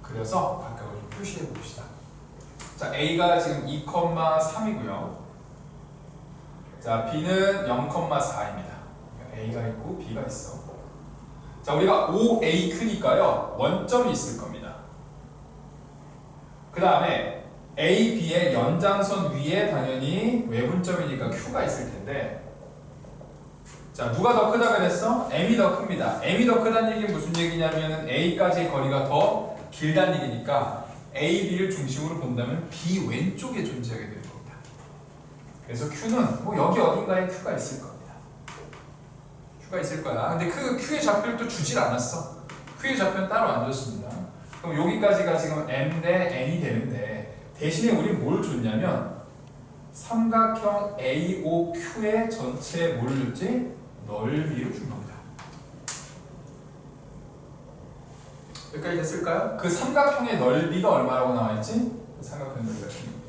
그려서 각각을 좀 표시해 봅시다. 자, A가 지금 2,3이고요. 자, B는 0,4입니다. A가 있고 B가 있어. 자, 우리가 OAQ니까요. 원점이 있을 겁니다. 그 다음에 A, B의 연장선 위에 당연히 외분점이니까 Q가 있을 텐데, 자, 누가 더 크다 그랬어? M이 더 큽니다. M이 더 크다는 얘기는 무슨 얘기냐면은 A까지의 거리가 더 길다는 얘기니까 A, B를 중심으로 본다면 B 왼쪽에 존재하게 되는 겁니다. 그래서 Q는 뭐 여기 어딘가에 Q가 있을 겁니다. Q가 있을 거야. 근데 그 Q의 좌표를 또 주질 않았어. Q의 좌표는 따로 안 줬습니다. 그럼 여기까지가 지금 M 대 N이 되는데, 대신에 우리 뭘 줬냐면 삼각형 AOQ의 전체 뭘 줬지? 넓이를 준 겁니다. 여기까지 됐을까요? 그 삼각형의 넓이가 얼마라고 나와있지? 그 삼각형의 넓이가 줍니다.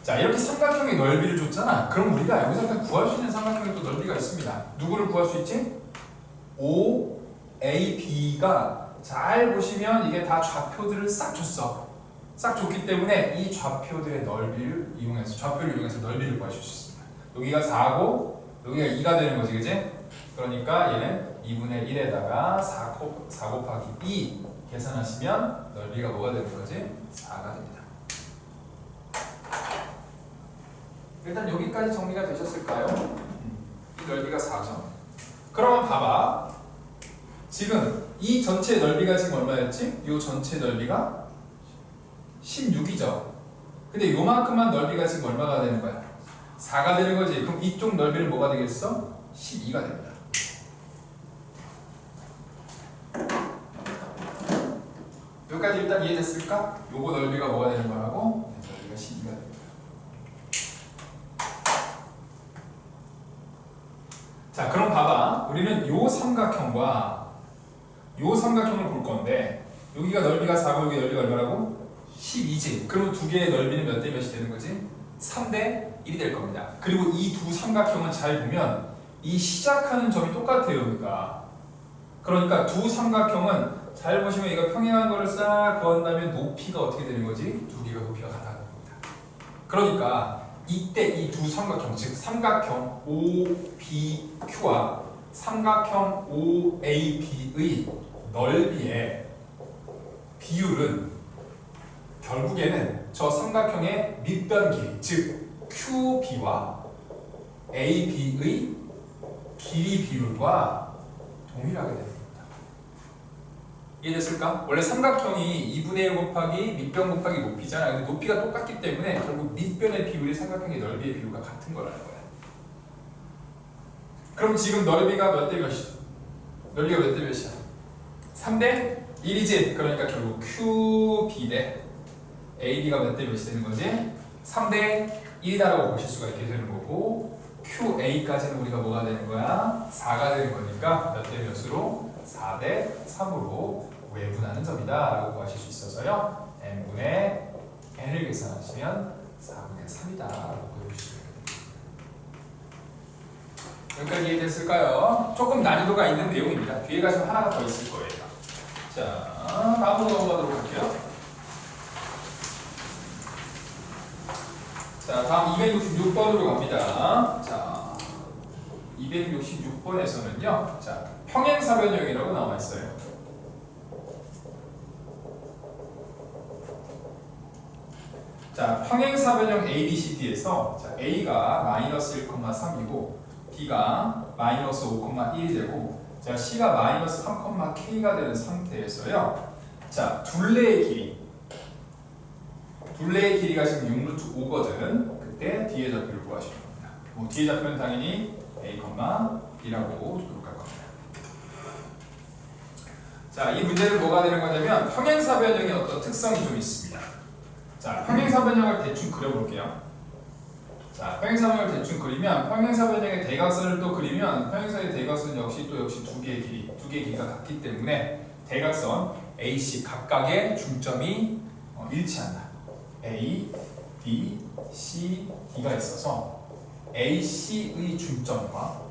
자, 이렇게 삼각형의 넓이를 줬잖아. 그럼 우리가 여기서 구할 수 있는 삼각형의 또 넓이가 있습니다. 누구를 구할 수 있지? OAB가 잘 보시면 이게 다 좌표들을 싹 줬어. 싹 줬기 때문에 이 좌표들의 넓이를 이용해서, 좌표를 이용해서 넓이를 구하실 수 있습니다. 여기가 4고 여기가 2가 되는 거지, 그지? 그러니까 얘는 2분의 1에다가 4 곱하기 2 계산하시면 넓이가 뭐가 되는 거지? 4가 됩니다. 일단 여기까지 정리가 되셨을까요? 이 넓이가 4죠. 그러면 봐봐. 지금 이 전체 넓이가 지금 얼마였지? 이 전체 넓이가 16이죠. 근데 요만큼만 넓이가 지금 얼마가 되는 거야? 4가 되는 거지. 그럼 이쪽 넓이는 뭐가 되겠어? 12가 됩니다. 여기까지 일단 이해됐을까? 요거 넓이가 뭐가 되는 거라고? 넓이가 12가 됩니다. 자, 그럼 봐봐. 우리는 요 삼각형과 요 삼각형을 볼 건데, 여기가 넓이가 4고 여기 넓이가 얼마라고? 12지. 그러면 두 개의 넓이는 몇 대 몇이 되는 거지? 3대 1이 될 겁니다. 그리고 이 두 삼각형은 잘 보면 이 시작하는 점이 똑같아요. 그러니까 두 삼각형은 잘 보시면 이거 평행한 거를 싹 그은 다음에 높이가 어떻게 되는 거지? 두 개가 높이가 같다는 겁니다. 그러니까 이때 이 두 삼각형, 즉 삼각형 OBQ와 삼각형 OAB의 넓이의 비율은 결국에는 저 삼각형의 밑변 길이, 즉 QB와 AB의 길이 비율과 동일하게 됩니다. 이해됐을까? 원래 삼각형이 2분의 1 곱하기 밑변 곱하기 높이잖아. 근데 높이가 똑같기 때문에 결국 밑변의 비율이 삼각형의 넓이의 비율과 같은 거라는 거야. 그럼 지금 넓이가 몇 대 몇이야? 넓이가 몇 대 몇이야? 3대 1이지? 그러니까 결국 QB 대 AB가 몇 대 몇이 되는 거지? 3대 1이다라고 보실 수가 있게 되는 거고, QA까지는 우리가 뭐가 되는 거야? 4가 되는 거니까 몇 대 몇으로? 4대 3으로 외분하는 점이다 라고 구하실 수 있어서요, n분의 n을 계산하시면 4분의 3이다 라고 보여주시면 됩니다. 여기까지 이해됐을까요? 조금 난이도가 있는 내용입니다. 뒤에 가시면 하나가 더 있을 거예요. 자, 다음으로 넘어가도록 할게요. 자, 다음 266번으로 갑니다. 자, 266번에서는요, 자, 평행사변형이라고 나와 있어요. 자, 평행사변형 ABCD에서 자, A가 마이너스 1,3이고 B가 마이너스 5,1이 되고, 자, C가 마이너스 3,K가 되는 상태에서요, 자, 둘레의 길이가 지금 6루트 5거든. 그때 뒤에 좌표를 구하시면 됩니다. 뭐 뒤에 좌표는 당연히 A, B라고 기록할 겁니다. 자, 이 문제는 뭐가 되는 거냐면 평행사변형의 어떤 특성이 좀 있습니다. 자, 평행사변형을 대충 그려볼게요. 자, 평행사변형을 대충 그리면 평행사변형의 대각선을 또 그리면 평행사의 대각선 역시 두 개의 길이가 같기 때문에 대각선 AC 각각의 중점이 일치한다. A, B, C, D가 있어서 AC의 중점과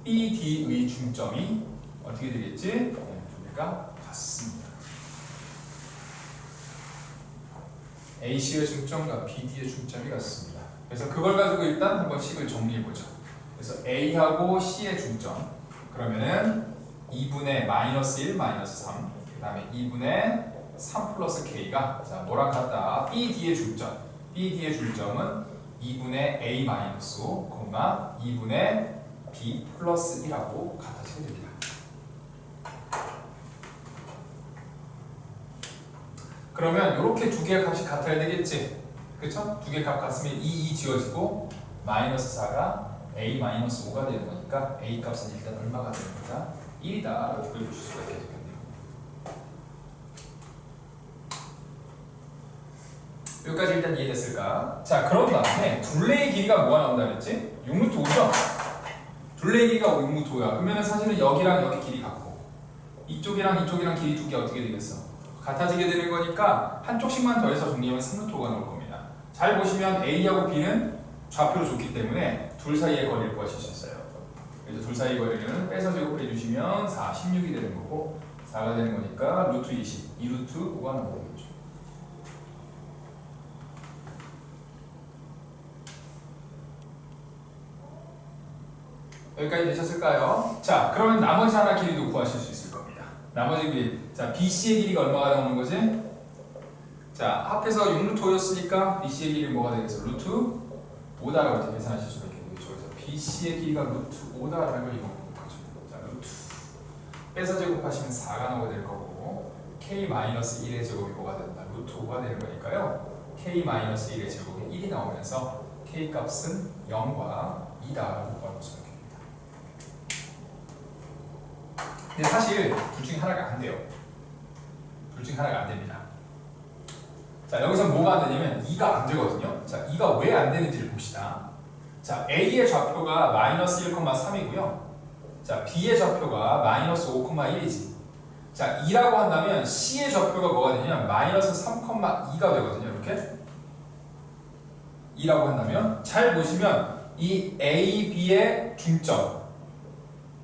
BD의 중점이 어떻게 되겠지? 두 개가 같습니다. AC의 중점과 BD의 중점이 같습니다. 그래서 그걸 가지고 일단 한번 식을 정리해보죠. 그래서 A하고 C의 중점 그러면은 2분의 마이너스 1 마이너스 3 그 다음에 2분의 3 플러스 K가 자 뭐랑 같다? BD의 중점 BD의 중점은 2분의 A 마이너스 5 2분의 B 플러스 1하고 같아지게 됩니다. 그러면 이렇게 두 개의 값이 같아야 되겠지? 그쵸? 두 개의 값 같으면 2 지워지고 마이너스 4가 A 마이너스 5가 되는 거니까 A 값은 일단 얼마가 되는 거다? 1이다 라고 보여줄 수가 있겠네요. 여기까지 일단 이해됐을까? 자 그런 다음에 둘레의 길이가 뭐가 나온다 그랬지? 6루트 5죠? 둘레의 길이가 6루트 5야. 그러면 사실은 여기랑 여기 길이 같고 이쪽이랑 이쪽이랑 길이 두 개 어떻게 되겠어? 같아지게 되는 거니까 한쪽씩만 더해서 정리하면 3루트 5가 나올 겁니다. 잘 보시면 A하고 B는 좌표로 줬기 때문에 둘 사이의 거리를 구하실 수 있어요. 그래서 둘 사이의 거리는 빼서 제곱해 주시면 4, 16이 되는 거고 4가 되는 거니까 루트 20, 2루트 5가 나오겠죠. 여기까지 되셨을까요? 자, 그러면 나머지 하나 길이도 구하실 수 있을 겁니다. 나머지 길이, 자, BC의 길이가 얼마가 나오는 거지? 자, 합해서 6루트 5였으니까 BC의 길이 뭐가 되겠어? 루트 5다라고 이렇게 계산하실 수가 있겠죠. 그래서 BC의 길이가 루트 5다라는 걸 이용하는 거죠. 자, 루트 빼서 제곱하시면 4가 나오게 될 거고 K-1의 제곱이 뭐가 된다? 루트 5가 되는 거니까요. K-1의 제곱이 1이 나오면서 K 값은 0과 2다라고 구할 수가 있습니다. 근데 사실 둘 중에 하나가 안 돼요. 둘 중에 하나가 안 됩니다. 자, 여기서 뭐가 안 되냐면 2가 안 되거든요. 자, 2가 왜 안 되는지를 봅시다. 자, A의 좌표가 마이너스 1,3이고요. 자, B의 좌표가 마이너스 5,1이지. 자, 2라고 한다면 C의 좌표가 뭐가 되냐면 마이너스 3,2가 되거든요. 이렇게 2라고 한다면 잘 보시면 이 A, B의 중점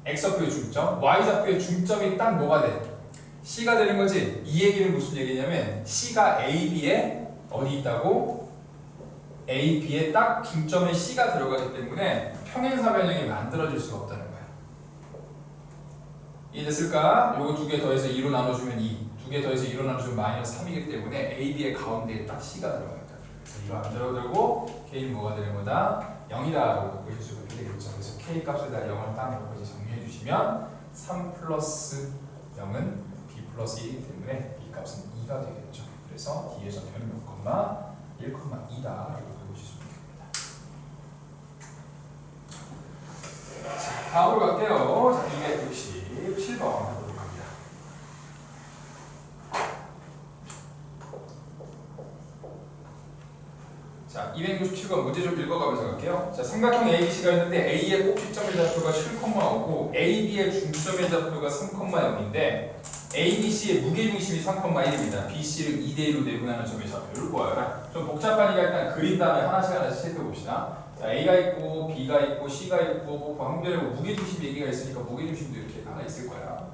X좌표의 중점, Y좌표의 중점이 딱 뭐가 돼? C가 되는 거지. 이 얘기는 무슨 얘기냐면 C가 A, B에 어디 있다고? A, B에 딱 중점에 C가 들어가기 때문에 평행사 변형이 만들어질 수가 없다는 거야. 이해됐을까? 요거 두 개 더해서 2로 나눠주면 2, 두 개 더해서 2로 나눠주면 마이너스 3이기 때문에 A, B의 가운데에 딱 C가 들어가니까 그래서 2가 안 들어가고 K는 뭐가 되는 거다? 0이다라고 보실 수가 있게 되겠죠. 그래서 K 값에다 0을 딱 넣고 이제 정리해 주시면 3 플러스 0은 B 플러스 1이기 때문에 B 값은 2가 되겠죠. 그래서 D의 좌표는 몇 콤마? 1,2다라고 보실 수가 있습니다. 자, 다음으로 갈게요. 자, 297번 하도록 합니다. 자, 267번 문제 좀 읽어가면서 갈게요. 자, 삼각형 ABC가 있는데 A의 꼭지점의 좌표가 7,5고 AB의 중점의 좌표가 3,0인데 ABC의 무게중심이 3,1입니다. BC를 2대1로 내분하는 점의 좌표를 구하여라. 좀 복잡하니까 일단 그린 다음에 하나씩 살펴봅시다. 자, A가 있고 B가 있고 C가 있고 방금전에 무게중심 얘기가 있으니까 무게중심도 이렇게 하나 있을 거야.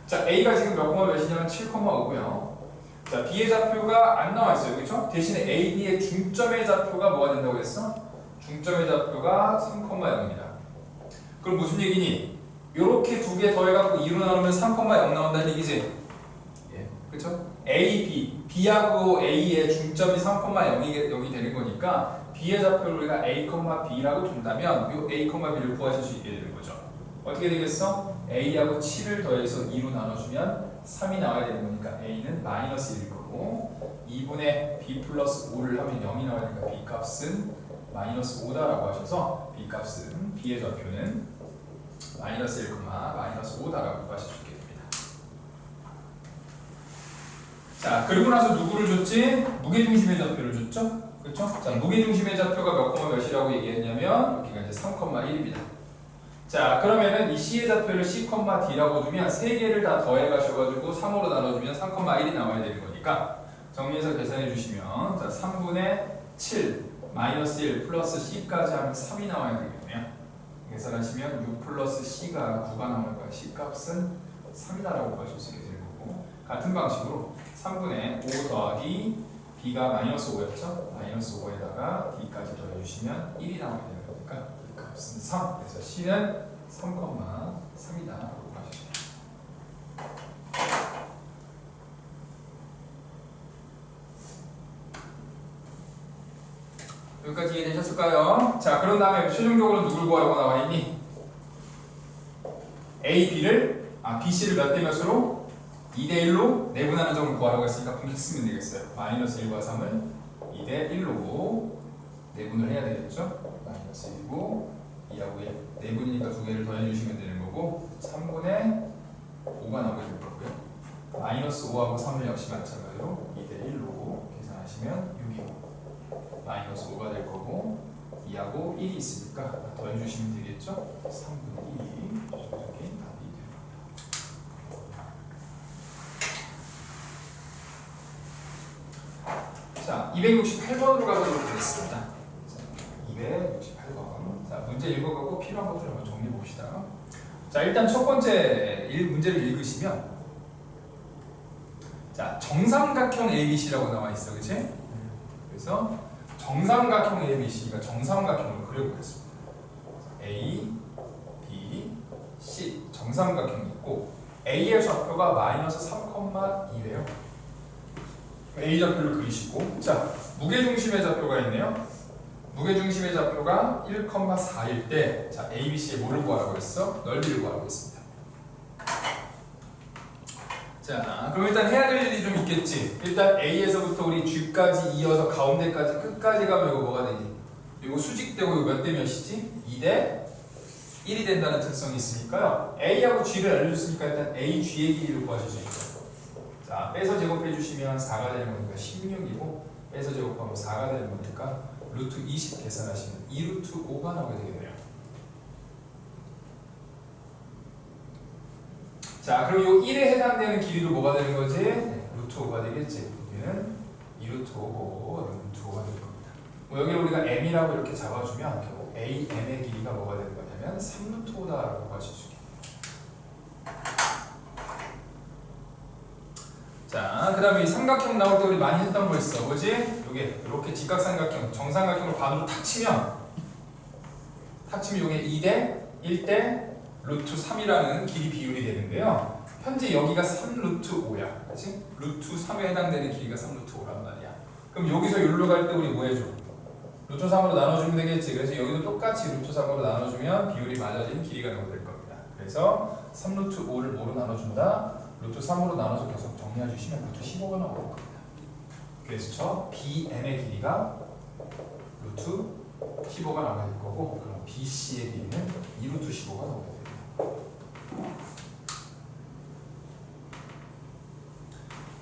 자, A가 지금 몇 콤마 몇이냐면 7,5고요. 자, B의 좌표가 안 나와 있어요. 그렇죠? 대신에 A, B의 중점의 좌표가 뭐가 된다고 했어? 중점의 좌표가 3,0입니다. 그럼 무슨 얘기니? 요렇게 두 개 더해갖고 2로 나누면 3,0 나온다는 얘기지? 예. 그렇죠? A, B. B하고 A의 중점이 3,0이 되는 거니까 B의 좌표를 우리가 A, B라고 둔다면 요 A, B를 구하실 수 있게 되는 거죠. 어떻게 되겠어? A하고 7을 더해서 2로 나눠주면 3이 나와야 되는 거니까 A는 마이너스 1일 거고 2분의 B 플러스 5를 하면 0이 나와야 되니까 B 값은 마이너스 5다라고 하셔서 B 값은 B의 좌표는 마이너스 1, 마이너스 5다라고 하실 수 있게 됩니다. 자, 그리고 나서 누구를 줬지? 무게중심의 좌표를 줬죠? 그렇죠? 자, 무게중심의 좌표가 몇 콤마 몇이라고 얘기했냐면 여기가 이제 3,1입니다. 자, 그러면은 이 C의 좌표를 C,D라고 두면 세 개를 다 더해 가셔가지고 3으로 나눠주면 3,1이 나와야 되는 거니까 정리해서 계산해 주시면 자, 3분의 7 마이너스 1 플러스 C까지 하면 3이 나와야 되겠네요. 계산하시면 6 플러스 C가 9가 나오는 거야. C 값은 3이다라고 하실 수 있게 되는 거고 같은 방식으로 3분의 5 더하기 b가 마이너스 5였죠? 마이너스 5에다가 d까지 더해주시면 1이 나오게 되는 거니까 그 값은 3. 그래서 c는 3,3이다 라고 하시죠. 여기까지 이해되셨을까요? 자, 그런 다음에 최종적으로 누굴 구하라고 나와 있니? A, B를 B, C를 몇 대 몇으로? 2대 1로 내분하는 점을 구하라고 했으니까 공식 쓰면 되겠어요. 마이너스 1과 3을 2대 1로 내분을 해야 되겠죠? 마이너스 1이고 2하고 1 내분이니까 두 개를 더해 주시면 되는 거고 3분의 5가 나오게 될 거고요. 마이너스 5하고 3을 역시 마찬가지로 2대 1로 계산하시면 6이고 마이너스 5가 될 거고 2하고 1이 있으니까 더해 주시면 되겠죠? 3분의 2 이렇게 답이 됩니다. 자, 268번으로 가보도록 하겠습니다. 자, 268번. 자, 문제 읽어가고 필요한 것들 한번 정리해 봅시다. 자, 일단 첫 번째 문제를 읽으시면 자, 정삼각형 ABC라고 나와 있어, 그치? 그래서 정삼각형 ABC가 정삼각형을 그려보겠습니다. A, B, C 정삼각형이 있고 A의 좌표가 마이너스 3,2래요. A 좌표를 그리시고 자, 무게중심의 좌표가 있네요. 무게중심의 좌표가 1,4일 때 자, ABC의 뭐를 구하라고 했어? 넓이를 구하라고 했습니다. 자, 그럼 일단 해야 될 일이 좀 있겠지. 일단 A에서부터 우리 G까지 이어서 가운데까지 끝까지 가면 이거 뭐가 되니? 이거 수직되고 이거 몇 대 몇이지? 2대 1이 된다는 특성이 있으니까요. A하고 G를 알려줬으니까 일단 A, G의 길이를 구하실 수 있죠. 자, 빼서 제곱해 주시면 4가 되는 거니까 16이고 빼서 제곱하면 4가 되는 거니까 루트 20 계산하시면 2루트 5가 나오게 되겠네요. 자, 그럼 이 1에 해당되는 길이도 뭐가 되는 거지? 네, 루트 5가 되겠지. 여기는 2루트 5고 루트 5가 될 겁니다. 뭐 여기를 우리가 m이라고 이렇게 잡아주면 결국 a, m의 길이가 뭐가 되는 거냐면 3루트 5다라고 하실 수 있겠네요. 자, 그 다음에 이 삼각형 나올 때 우리 많이 했던 거 있어. 뭐지? 요게 이렇게 직각삼각형, 정삼각형을 반으로 탁 치면 요게 2대 1대 루트 3이라는 길이 비율이 되는데요. 현재 여기가 3루트 5야. 그치? 루트 3에 해당되는 길이가 3루트 5란 말이야. 그럼 여기서 여기로 갈 때 우리 뭐 해줘? 루트 3으로 나눠주면 되겠지. 그래서 여기도 똑같이 루트 3으로 나눠주면 비율이 맞아진 길이가 나오게 될 겁니다. 그래서 3루트 5를 뭐로 나눠준다? 루트 3으로 나눠서 계속 정리해 주시면 루트 15가 나오게 될 겁니다. 그래서 저 BM의 길이가 루트 15가 나오게 될 거고 그럼 BC의 길이는 2루트 15가 나오게 됩니다.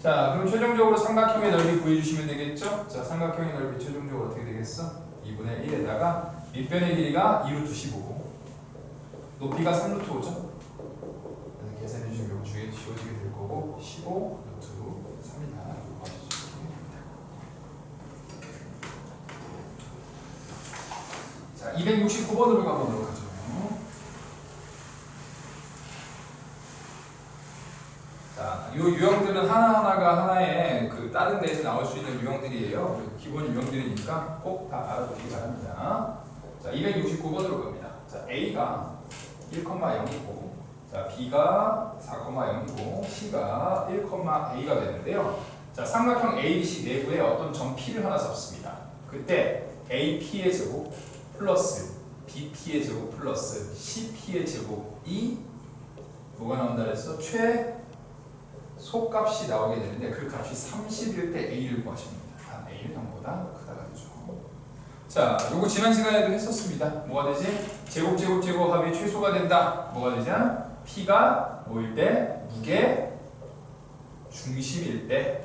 자, 그럼 최종적으로 삼각형의 넓이 구해주시면 되겠죠? 자, 삼각형의 넓이 최종적으로 어떻게 되겠어? 2분의 1에다가 밑변의 길이가 2루트 15고 높이가 3루트 5죠? 그래서 계산해주시면 이거 지워지게 될 거고 15 루트 3이다 라고 하시면 됩니다. 자, 269번으로 가보도록 하죠. 자, 이 유형들은 하나하나가 하나의 그 다른 데에서 나올 수 있는 유형들이에요. 기본 유형들이니까 꼭 다 알아두시기 바랍니다. 자, 269번으로 갑니다. 자, A가 1,0이고, 자, B가 4,0이고, C가 1,A가 되는데요. 자, 삼각형 ABC 내부에 어떤 점 P를 하나 잡습니다. 그때 AP의 제곱 플러스 BP의 제곱 플러스 CP의 제곱이 뭐가 나온다 그랬어? 최소값이 나오게 되는데 그 값이 30일 때 A를 구하시면 됩니다. 단 A는 0보다 크다가 되죠. 자, 요거 지난 시간에도 했었습니다. 뭐가 되지? 제곱 합이 최소가 된다. 뭐가 되냐? P가 뭐일 때? 무게 중심일 때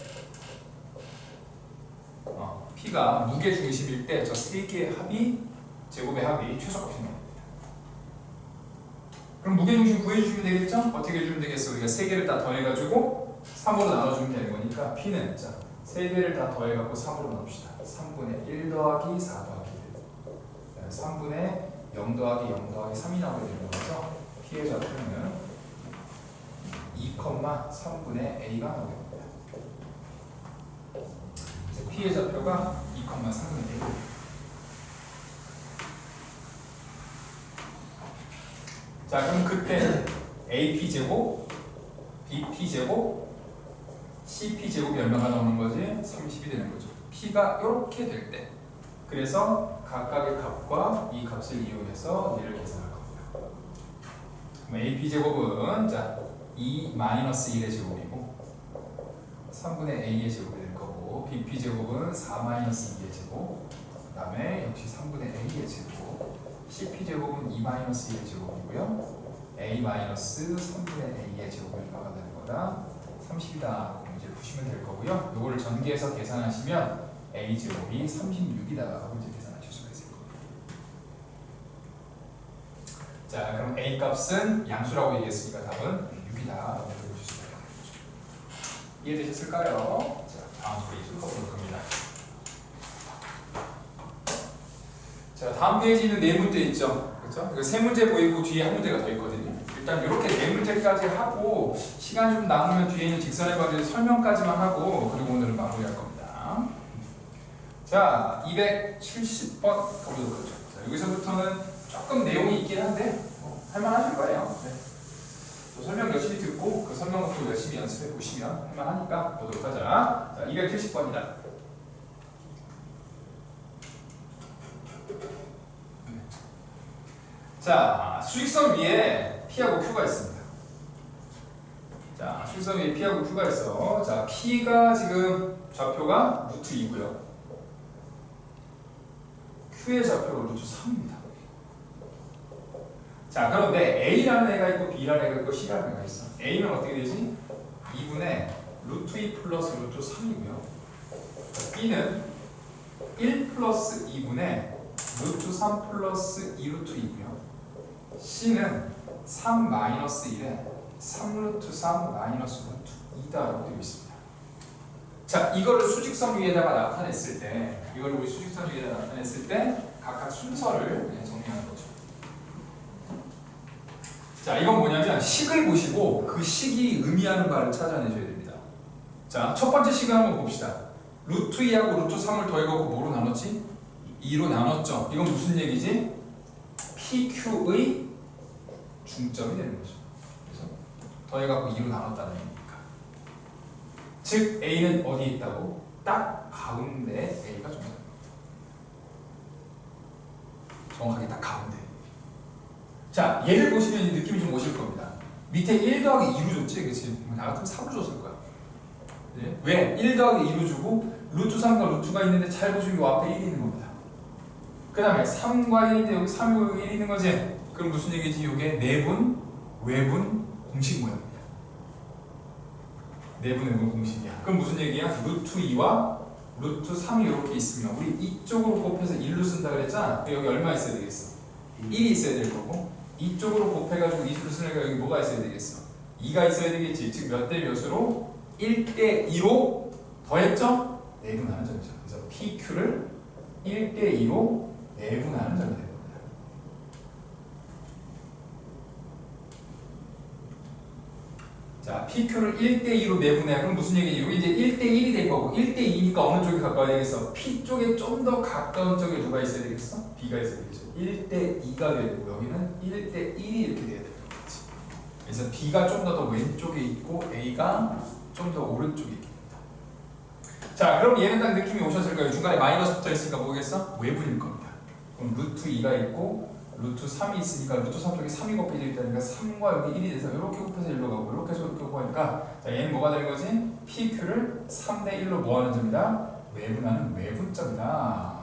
P가 무게 중심일 때 저 세 개의 합이 제곱의 합이 최소값이 나옵니다. 그럼 무게 중심 구해주시면 되겠죠? 어떻게 해주면 되겠어? 우리가 세 개를 다 더해가지고 3으로 나눠주면 되는 거니까 P는 자, 세 개를 다 더해갖고 3으로 나눕시다. 3분의 1 더하기 4 더하기 1 3분의 0 더하기 0 더하기 3이 나오게 되는 거죠. P의 좌표는 2,3분의 a가 나오게 됩니다. 이제 p의 좌표가 2,3분의 a. 자, 그럼 그때 AP 제곱, BP 제곱, CP 제곱이 얼마가 나오는 거지? 30이 되는 거죠. P가 이렇게 될 때. 그래서 각각의 값과 이 값을 이용해서 얘를 계산할 겁니다. 그럼 AP 제곱은 자 2-1의 제곱이고 3분의 a의 제곱이 될 거고, BP 제곱은 4-2의 제곱, 그 다음에 역시 3분의 a의 제곱, CP 제곱은 2-1의 제곱이고요. a-3분의 a의 제곱을 얼마가 되는 거다? 30이다. 이제 푸시면 될 거고요. 요거를 전개해서 계산하시면 a 제곱이 36이다 하고 이제 계산하실 수가 있을 겁니다. 자, 그럼 a 값은 양수라고 얘기했으니까 답은 6이다 라고 보실 수가 있는 거죠. 이해되셨을까요? 자, 다음 페이지로 가보도록 합니다. 자, 다음 페이지는 네 문제 있죠. 그렇죠? 이거 세 문제 보이고 뒤에 한 문제가 더 있거든요. 일단 이렇게 네 문제까지 하고 시간 좀 남으면 뒤에 있는 직선에 관련 설명까지만 하고 그리고 오늘은 마무리할 겁니다. 자, 270번 가보도록 하죠. 자, 여기서부터는 조금 내용이 있긴 한데 할만하실 거예요. 네. 또 설명 열심히 듣고 그 설명도 열심히 연습해 보시면 할만하니까 보도록 하자. 자, 270번이다. 자, 수직선 위에 P하고 Q가 있습니다. 자, 수직선 위에 P하고 Q가 있어. 자, P가 지금 좌표가 루트 2고요. Q의 좌표가 루트 3입니다. 자, 그런데 A라는 애가 있고 B라는 애가 있고 C라는 애가 있어. A는 어떻게 되지? 2분의 루트 2 플러스 루트 3이고요. B는 1 플러스 2분의 루트 3 플러스 2 루트 2고요. C는 3 마이너스 1에 3루트 3 마이너스 루트 2다라고 되어 있습니다. 자, 이거를 수직선 위에다가 나타냈을 때, 이걸 우리 수직선 위에다가 나타냈을 때 각각 순서를 정리하는 거죠. 자, 이건 뭐냐면 식을 보시고 그 식이 의미하는 바를 찾아내셔야 됩니다. 자, 첫 번째 식을 한번 봅시다. 루트 2하고 루트 3을 더해갖고 뭐로 나눴지? 2로 나눴죠. 이건 무슨 얘기지? PQ의 중점이 되는 거죠. 그래서 더해갖고 2로 나눴다는 얘기니까. 즉 A는 어디에 있다고? 딱 가운데 A가 존재합니다. 정확하게 딱 가운데. 자, 얘를 보시면 이제 느낌이 좀 오실 겁니다. 밑에 1 더하기 2로 줬지? 그치? 나 같으면 3로 줬을 거야. 네? 왜? 1 더하기 2로 주고 루트 3과 루트가 있는데 잘 보시면 이 앞에 1이 있는 겁니다. 그 다음에 3과 1인데 여기 3과 여기 1이 있는 거지? 그럼 무슨 얘기지? 이게 내분, 외분, 공식 모양입니다. 내분, 외분, 공식이야. 그럼 무슨 얘기야? 루트 2와 루트 3이 이렇게 있으면 우리 이쪽으로 곱해서 1로 쓴다 그랬잖아. 여기 얼마 있어야 되겠어? 1이 있어야 될 거고 이쪽으로 곱해가지고 2로 쓰니까 여기 뭐가 있어야 되겠어? 2가 있어야 되겠지. 즉 몇 대 몇으로? 1대 2로 더했죠? 내분하는 점이죠. 그래서 PQ를 1대 2로 내분하는 점이 되는 겁니다. 자, PQ를 1대 2로 내분해. 그럼 무슨 얘기지? 여기 이제 1대 1이 된 거고 1대 2니까 어느 쪽에 가까워야 되겠어? P 쪽에 좀 더 가까운 쪽에 누가 있어야 되겠어? B가 있어야 되겠죠. 1대 2가 돼야 되고 여기는 1대 1이 이렇게 돼야 되는 거지. 그래서 B가 좀 더 왼쪽에 있고 A가 좀 더 오른쪽에 있게 됩니다. 자, 그럼 얘는 딱 느낌이 오셨을 거예요. 중간에 마이너스 붙어 있으니까 뭐겠어? 외분일 겁니다. 그럼 루트 2가 있고 루트 3이 있으니까 루트 3 쪽에 3이 곱해져 있다니까 3과 여기 1이 돼서 이렇게 곱해서 1로 가고 이렇게 해서 이렇게 곱하니까 자, 얘는 뭐가 되는 거지? PQ를 3대 1로 뭐하는 점이다? 외분하는 외분점이다.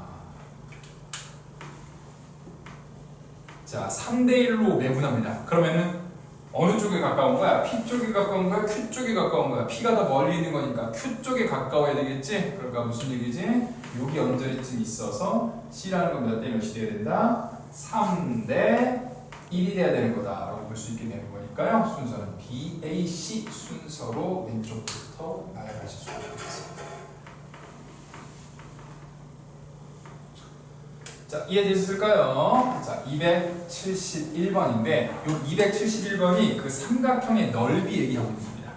자, 3대 1로 외분합니다. 그러면은 어느 쪽에 가까운 거야? P 쪽에 가까운 거야? Q 쪽에 가까운 거야? P가 더 멀리 있는 거니까 Q 쪽에 가까워야 되겠지? 그러니까 무슨 얘기지? 여기 언저리쯤 있어서 C라는 건 몇 대 몇이 돼야 된다? 3대 1이 돼야 되는 거다라고 볼 수 있게 되는 거니까요. 순서는 B, A, C 순서로 왼쪽부터 나아가실 수가 있습니다. 자, 이해되셨을까요? 자, 271번인데 이 271번이 그 삼각형의 넓이 얘기하고 있습니다.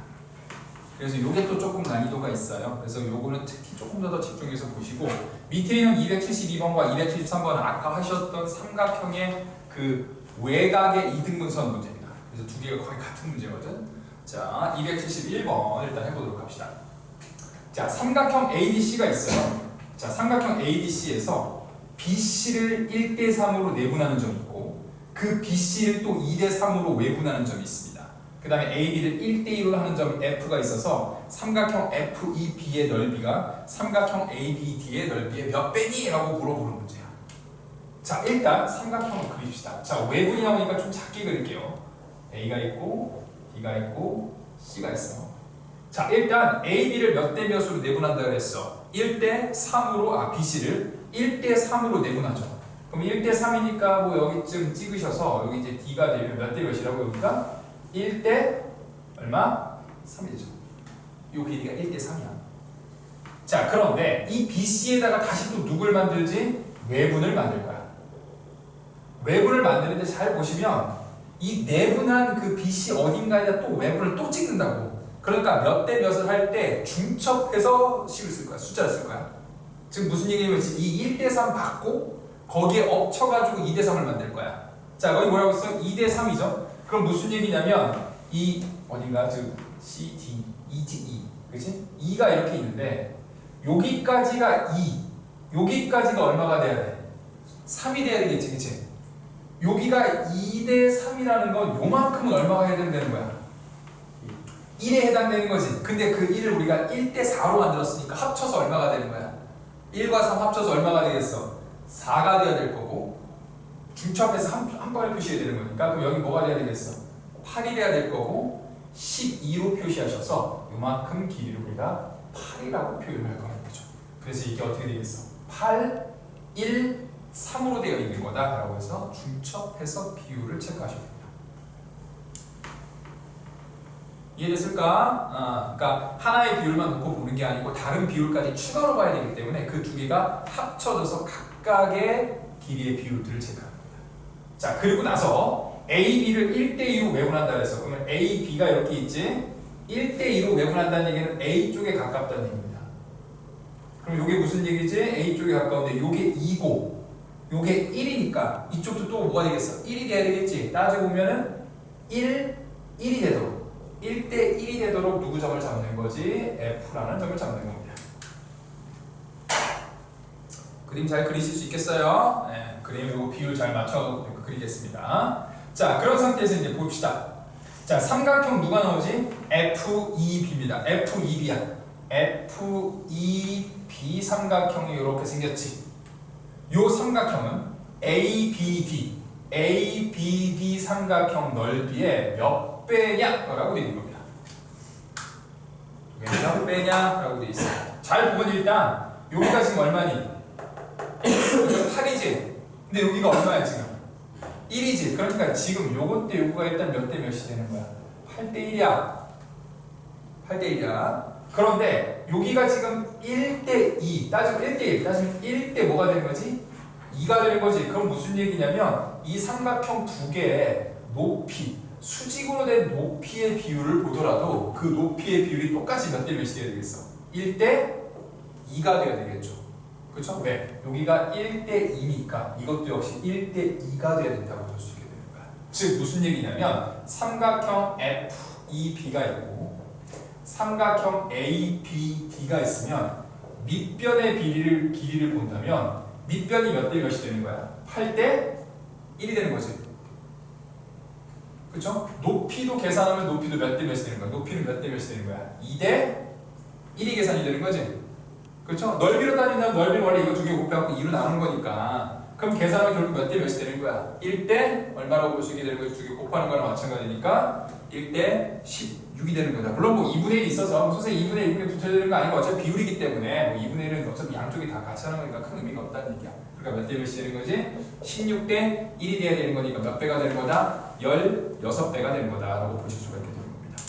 그래서 이게 또 조금 난이도가 있어요. 그래서 요거는 특히 조금 더 집중해서 보시고 밑에 있는 272번과 273번은 아까 하셨던 삼각형의 그 외곽의 이등분선 문제입니다. 그래서 두 개가 거의 같은 문제거든. 자, 271번 일단 해보도록 합시다. 자, 삼각형 ADC가 있어요. 자, 삼각형 ADC에서 BC를 1대3으로 내분하는 점이 있고 그 BC를 또 2대3으로 외분하는 점이 있습니다. 그 다음에 AB를 1대2로 하는 점 F가 있어서 삼각형 FEB의 넓이가 삼각형 ABD의 넓이의 몇 배니? 라고 물어보는 문제야. 자, 일단 삼각형을 그립시다. 자, 외분이 나오니까 좀 작게 그릴게요. A가 있고 B가 있고 C가 있어. 자, 일단 AB를 몇 대 몇으로 내분한다 그랬어. 1대3으로 BC를 1대3으로 내분하죠. 그럼 1대3이니까 뭐 여기쯤 찍으셔서 여기 이제 D가 되면 몇 대 몇이라고 여기가 1대 얼마? 3이 되죠. 요 길이가 1대3이야. 자, 그런데 이 BC에다가 다시 또 누굴 만들지? 외분을 만들 거야. 외분을 만드는데 잘 보시면 이 내분한 그 BC 어딘가에다 또 외분을 또 찍는다고. 그러니까 몇 대 몇을 할 때 중첩해서 식을 쓸 거야. 숫자를 쓸 거야. 지금 무슨 얘기냐면 이 1대3 받고 거기에 엎쳐가지고 2대3을 만들 거야. 자, 거기 뭐라고 했어? 2대3이죠. 그럼 무슨 얘기냐면 이 어딘가 즉 C, D, E, G, E, 그렇지? 2가 이렇게 있는데 여기까지가 2, 여기까지가 얼마가 돼야 돼? 3이 돼야 되겠지, 그렇지? 여기가 2대3이라는 건 요만큼은 얼마가 해당되는 거야? 1에 해당되는 거지. 근데 그 1을 우리가 1대4로 만들었으니까 합쳐서 얼마가 되는 거야? 1과 3 합쳐서 얼마가 되겠어? 4가 돼야 될 거고 중첩해서 한 번에 표시해야 되는 거니까 그럼 여기 뭐가 돼야 되겠어? 8이 돼야 될 거고 12로 표시하셔서 요만큼 길이를 우리가 8이라고 표현할 거는 거죠. 그래서 이게 어떻게 되겠어? 8, 1, 3으로 되어 있는 거다 라고 해서 중첩해서 비율을 체크하셔야 됩니다. 이해됐을까? 그러니까 하나의 비율만 놓고 보는 게 아니고 다른 비율까지 추가로 봐야 되기 때문에 그 두 개가 합쳐져서 각각의 길이의 비율들을 체크합니다. 자, 그리고 나서 AB를 1대2로 외분한다 그래서 그러면 AB가 이렇게 있지? 1대2로 외분한다는 얘기는 A 쪽에 가깝다는 얘기입니다. 그럼 이게 무슨 얘기지? A 쪽에 가까운데 이게 2고 이게 1이니까 이쪽도 또 뭐가 되겠어? 1이 돼야 되겠지? 따지고 보면은 1, 1이 되도록 1대1이 되도록 누구 점을 잡는 거지? F라는 점을 잡는 겁니다. 그림 잘 그리실 수 있겠어요? 네, 그림 요 비율 잘 맞춰 그리겠습니다. 자, 그런 상태에서 이제 봅시다. 자, 삼각형 누가 나오지? FEB입니다. FEB야. FEB 삼각형이 이렇게 생겼지. 요 삼각형은 ABD 삼각형 넓이의 몇 배냐라고 되어 있는 겁니다. 몇 배냐라고 되어 있어요. 잘 보면 일단 여기가 지금 얼마니? 8이지. 근데 여기가 얼마야 지금? 1이지. 그러니까 지금 요것 때 요거가 일단 몇 대 몇이 되는 거야? 8대 1이야. 8대 1이야. 그런데 여기가 지금 1대 2. 따지면 1대 1. 따지면 1대 뭐가 되는 거지? 2가 되는 거지. 그럼 무슨 얘기냐면 이 삼각형 두 개의 높이, 수직으로 된 높이의 비율을 보더라도 그 높이의 비율이 똑같이 몇 대 몇이 돼야 되겠어? 1대 2가 돼야 되겠죠. 그렇죠? 왜? 여기가 1대 2니까 이것도 역시 1대 2가 돼야 된다고 볼 수 있게 되는 거야. 즉 무슨 얘기냐면 삼각형 FEB가 있고 삼각형 ABD가 있으면 밑변의 길이를 본다면 밑변이 몇 대 몇이 되는 거야? 8대 1이 되는 거지. 그렇죠? 높이도 계산하면 높이도 몇 대 몇이 되는 거야? 높이는 몇 대 몇이 되는 거야? 2대 1이 계산이 되는 거지. 그렇죠? 넓이로 따진다면 넓이는 원래 이거 두 개 곱해갖고 2로 나눈 거니까 그럼 계산하면 결국 몇 대 몇이 되는 거야? 1대 얼마라고 볼 수 있게 되는 거지? 두 개 곱하는 거랑 마찬가지니까 1대 16이 되는 거다. 물론 뭐 2분의 1이 있어서 선생님 2분의 1이 붙여야 되는 거 아니고 어차피 비율이기 때문에 뭐 2분의 1은 어차피 양쪽이 다 같이 하는 거니까 큰 의미가 없다는 얘기야. 그러니까 몇 대 몇이 되는 거지? 16대 1이 돼야 되는 거니까 몇 배가 되는 거다? 16배가 되는 거다라고 보실 수가 있게 되는 겁니다.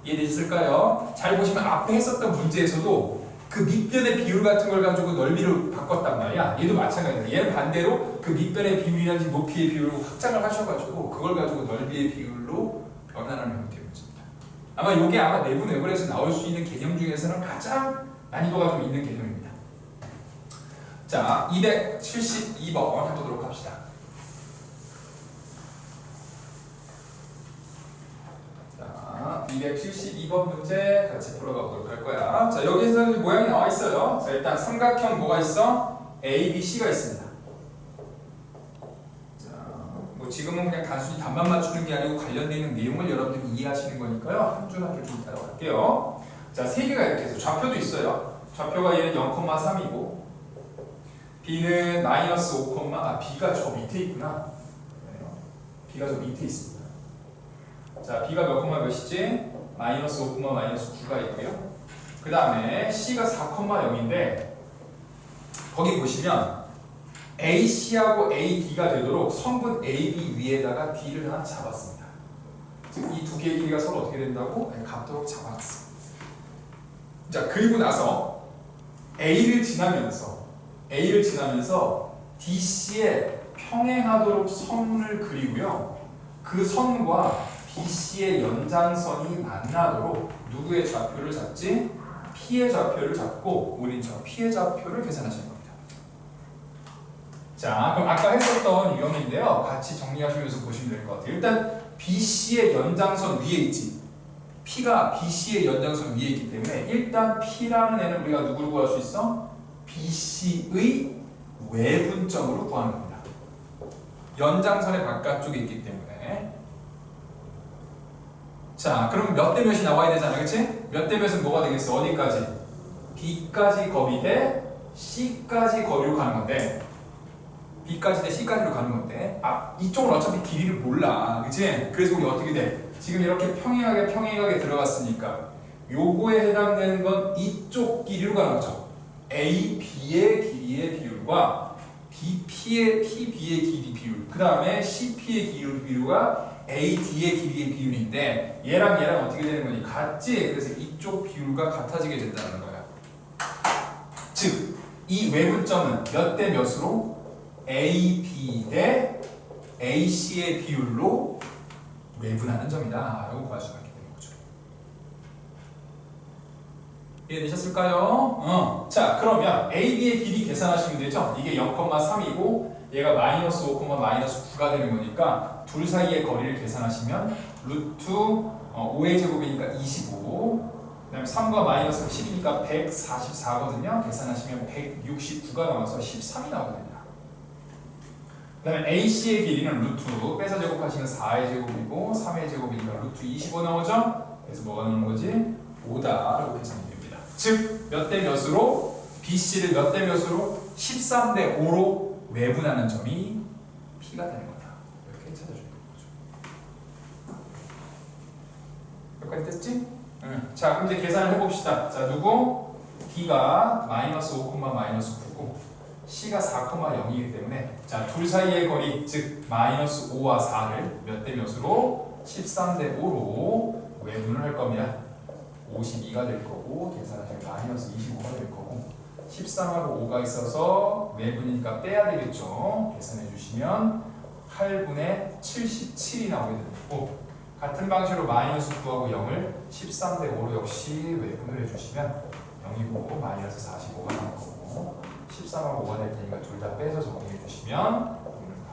이해되셨을까요? 잘 보시면 앞에 했었던 문제에서도 그 밑변의 비율 같은 걸 가지고 넓이를 바꿨단 말이야. 얘도 마찬가지야. 얘는 반대로 그 밑변의 비율이라든지 높이의 비율로 확장을 하셔가지고 그걸 가지고 넓이의 비율로 변환하는 형태의 문제입니다. 아마 이게 아마 내분 외분에서 나올 수 있는 개념 중에서는 가장 난이도가 좀 있는 개념입니다. 자, 272번 해보도록 합시다. 자, 272번 문제 같이 풀어가보도록 할 거야. 자, 여기서 모양이 나와 있어요. 자, 일단 삼각형 뭐가 있어? A, B, C가 있습니다. 자, 뭐 지금은 그냥 단순히 답만 맞추는 게 아니고 관련되어 있는 내용을 여러분들이 이해하시는 거니까요. 한 줄 한 줄 좀 따라갈게요. 자, 세 개가 이렇게 해서 좌표도 있어요. 좌표가 얘는 0,3이고 B는 마이너스 5, B가 저 밑에 있구나. B가 저 밑에 있습니다. 자, B가 몇 콤마 몇이지? 마이너스 5, 마이너스 9가 있고요. 그 다음에 C가 4,0인데 거기 보시면 AC하고 AD가 되도록 성분 AB 위에다가 D를 하나 잡았습니다. 즉 이 두 개의 길이가 서로 어떻게 된다고? 같도록 잡아놨습니다. 자, 그리고 나서 A를 지나면서 DC에 평행하도록 선을 그리고요. 그 선과 BC의 연장선이 만나도록 누구의 좌표를 잡지? P의 좌표를 잡고 우린 저 P의 좌표를 계산하시는 겁니다. 자, 그럼 아까 했었던 유형인데요. 같이 정리하시면서 보시면 될 것 같아요. 일단 BC의 연장선 위에 있지. P가 BC의 연장선 위에 있기 때문에 일단 P라는 애는 우리가 누구를 구할 수 있어? BC의 외분점으로 구하는 겁니다. 연장선의 바깥쪽에 있기 때문에. 자, 그럼 몇 대 몇이 나와야 되잖아, 그치? 몇 대 몇은 뭐가 되겠어? 어디까지? B까지 거리 대 C까지 거리로 가는 건데 B까지 대 C까지로 가는 건데 이쪽은 어차피 길이를 몰라, 그치? 그래서 우리 어떻게 돼? 지금 이렇게 평행하게 들어갔으니까 요거에 해당되는 건 이쪽 길이로 가는 거죠. A, B의 길이의 비율과 B의 길이 비율, 그 다음에 CP의 비율과 AD의 길이의 비율인데 얘랑 어떻게 되는 거니? 같지? 그래서 이쪽 비율과 같아지게 된다는 거야. 즉, 이 외분점은 몇 대 몇으로? AB 대 AC의 비율로 외분하는 점이다 라고 구할 수가 있게 되는 거죠. 이해되셨을까요? 자, 그러면 AB의 길이 계산하시면 되죠? 이게 0,3이고 얘가 마이너스 5, 마이너스 9가 되는 거니까 둘 사이의 거리를 계산하시면 루트 5의 제곱이니까 25, 그 다음에 3과 마이너스가 10이니까 144거든요. 계산하시면 169가 나와서 13이 나오거든요. 그 다음에 AC의 길이는 루트 빼서 제곱하시면 4의 제곱이고 3의 제곱이니까 루트 25 나오죠? 그래서 뭐가 나오는 거지? 5다 라고 계산이 됩니다. 즉, 몇 대 몇으로? BC를 몇 대 몇으로? 13대 5로 외분하는 점이 P가 되는 거다. 이렇게 찾아주는 거죠. 여기까지 됐지? 자, 그럼 이제 계산을 해봅시다. 자, 누구? D가 마이너스 5, 마이너스 9고 C가 4,0이기 때문에 자, 둘 사이의 거리, 즉 마이너스 5와 4를 몇 대 몇으로? 13대 5로 외분을 할 겁니다. 52가 될 거고 계산하시면 마이너스 25가 될 거고 13하고 5가 있어서 외분이니까 빼야 되겠죠. 계산해 주시면 8분의 77이 나오게 되고 같은 방식으로 마이너스 9하고 0을 13대 5로 역시 외분을 해주시면 0이고 마이너스 45가 나올 거고 13하고 5가 될 테니까 둘 다 빼서 정리해 주시면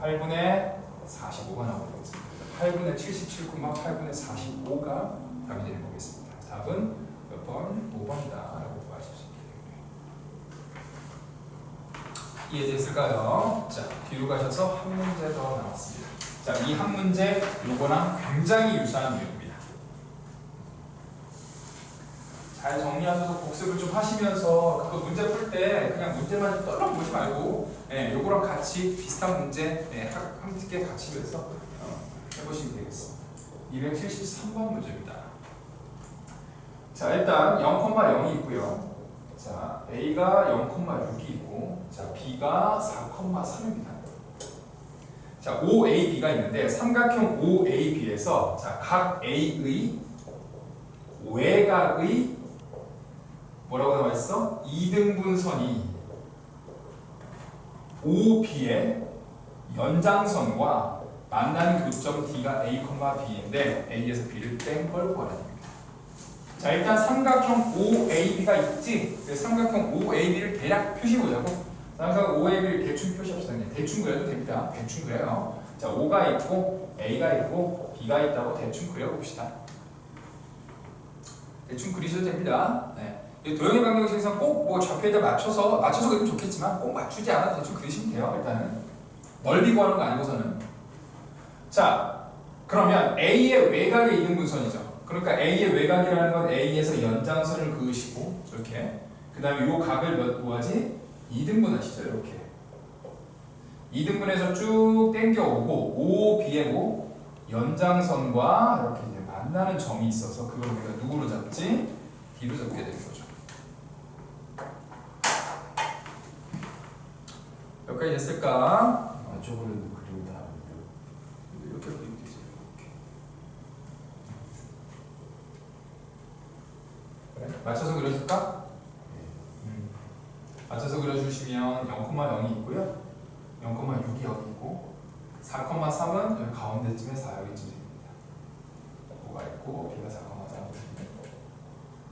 8분의 45가 나오게 되겠습니다. 8분의 77, 8분의 45가 답이 되는 거겠습니다. 답은 몇 번? 5번이다 라고 구하실 수 있게 됩니다. 이해됐을까요? 자, 뒤로 가셔서 한 문제 더 나왔습니다. 자, 이 한 문제 요거랑 굉장히 유사한 내용입니다. 잘 정리하셔서 복습을 좀 하시면서 그 문제 풀 때 그냥 문제만 떨렁 보지 말고 요거랑 같이 비슷한 문제 함께 같이 해서 해보시면 되겠습니다. 273번 문제입니다. 자, 일단 0,0이 있고요. 자, A가 0,6이 있고 자, B가 4,3입니다. 자, OAB가 있는데 삼각형 OAB에서 자, 각 A의 외곽의 뭐라고 나와 있어? 2등분선이 OB의 연장선과 만나는 교점 D가 A, B인데 A에서 B를 뺀 걸 구하라는 겁니다. 자, 일단 삼각형 OAB가 있지? 그래서 삼각형 OAB를 대략 표시해보자고. 삼각형 OAB를 대충 표시합시다. 그냥 대충 그려도 됩니다. 대충 그려요. 자, O가 있고 A가 있고 B가 있다고 대충 그려봅시다. 대충 그리셔도 됩니다. 네. 도형의 방정식에서 꼭 뭐 좌표에다 맞춰서 그리면 좋겠지만 꼭 맞추지 않아도 대충 그리시면 돼요. 일단은 넓이 구하는 거 아니고서는. 자, 그러면 A의 외곽의 이등분선이죠. 그러니까 A의 외곽이라는 건 A에서 연장선을 그으시고 이렇게. 그 다음에 이 각을 몇 구하지? 2등분 하시죠. 이렇게 2등분해서 쭉 당겨오고 OB의 뭐 연장선과 이렇게 이제 만나는 점이 있어서 그걸 우리가 누구로 잡지? D로 잡게 되는 거죠. 몇 가지 됐을까? 맞춰버리는 그림 다 아닌데요. 이렇게 그리면 되지. 이렇게. 그래? 맞춰서 그려줄까? 맞춰서 그려주시면 0,0이 있고요. 0,6이 여기 있고 4,3은 여기 가운데쯤에 4 여기쯤 됩니다. 5가 있고 B가 4,4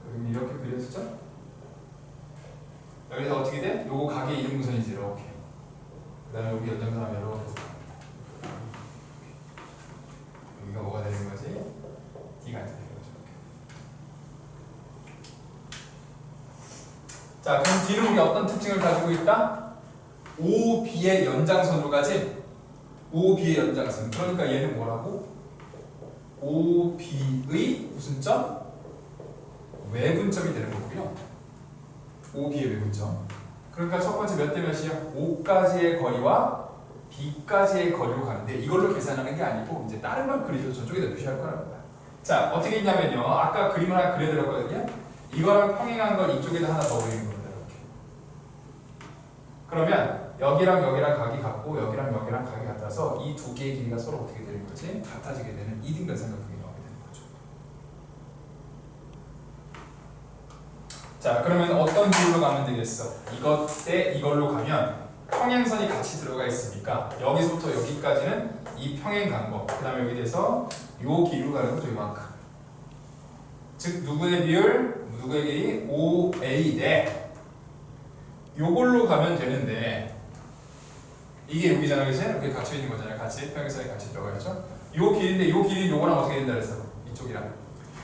그럼 이렇게 그려지죠? 여기서 어떻게 돼? 요거 각의 이등분선이지 이렇게. 그 다음에 여기 연장선하면 이렇게 해서 여기가 뭐가 되는 거지? D가 되는 거죠. 이렇게. 자, 그럼 D는 우리 어떤 특징을 가지고 있다? OB의 연장선으로 가지? OB의 연장선. 그러니까 얘는 뭐라고? OB의 무슨 점? 외분점이 되는 거고요. OB의 외분점. 그러니까 첫 번째 몇 대 몇이요? O까지의 거리와 B까지의 거리로 가는데 이걸로 계산하는 게 아니고 이제 다른 걸 그리셔서 저쪽에다 표시할 거랍니다. 자, 어떻게 했냐면요. 아까 그림을 하나 그려드렸거든요. 이거랑 평행한 걸 이쪽에다 하나 더 그리는 겁니다. 이렇게. 그러면 여기랑 여기랑 각이 같고 여기랑 여기랑 각이 같아서 이 두 개의 길이가 서로 어떻게 되는 거지? 같아지게 되는 이등변 삼각형이 나오게 되는 거죠. 자, 그러면 어떤 길로 가면 되겠어? 이것 대 이걸로 가면 평행선이 같이 들어가 있으니까 여기서부터 여기까지는 이 평행 간 거. 그 다음에 여기 돼서 요 길로 가는 거죠. 이만큼. 즉 누구의 비율? 누구의 길이? OA 대 요걸로 가면 되는데 이게 여기잖아, 그치? 이렇게 갇혀 있는 거잖아요. 같이 평행선이 같이 들어가 있죠. 요 길인데 요 길이 요거랑 어떻게 된다 그랬어? 이쪽이랑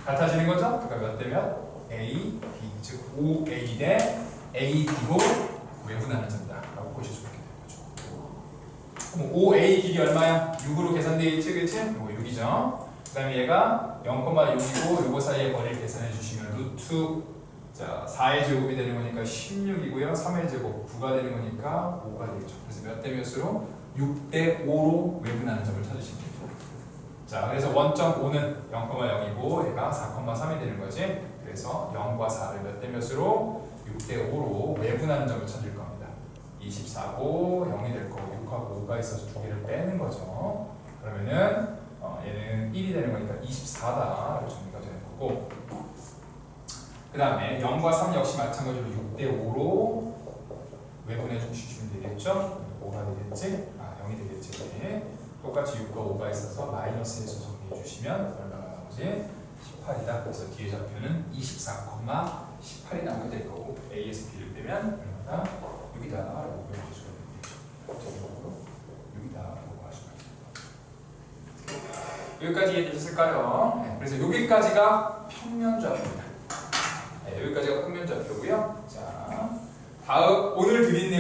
같아지는 거죠? 그러니까 몇 대면 A, B, 즉 OA 대 AD로 외분하는 점이다라고 보실 수 있게 되는 거죠. 그럼 OA 길이 얼마야? 6으로 계산되어 있지, 그치? 요거 6이죠. 그 다음에 얘가 0,6이고 요거 사이의 거리를 계산해 주시면 루트 자 4의 제곱이 되는 거니까 16이고요. 3의 제곱 9가 되는 거니까 5가 되겠죠. 그래서 몇 대 몇으로? 6대 5로 외분하는 점을 찾으시면 돼요. 자, 그래서 원점 5는 0,0이고 얘가 4,3이 되는 거지. 그래서 0과 4를 몇 대 몇으로? 6대 5로 외분하는 점을 찾을 겁니다. 24고 0이 될 거고 6하고 5가 있어서 두 개를 빼는 거죠. 그러면은 얘는 1이 되는 거니까 24다 이렇게 정리가 되는 거고, 그 다음에 0과 3 역시 마찬가지로 6대 5로 외분해 주시면 되겠죠. 5가 되겠지? 0이 되겠지. 네. 똑같이 6과 5가 있어서 마이너스에서 정리해 주시면 얼마가 나오지? 18이다. 그래서 뒤에 좌표는 24,18이 나오게 될 거고 A에서 B를 빼면 얼마다? 6이다 라고 보여줄 수가 있겠죠. 6이다 라고 하시면 여기까지 이해되셨을까요? 네, 그래서 여기까지가 평면좌표입니다. 네, 여기까지가 평면좌표고요. 자, 다음 오늘 드린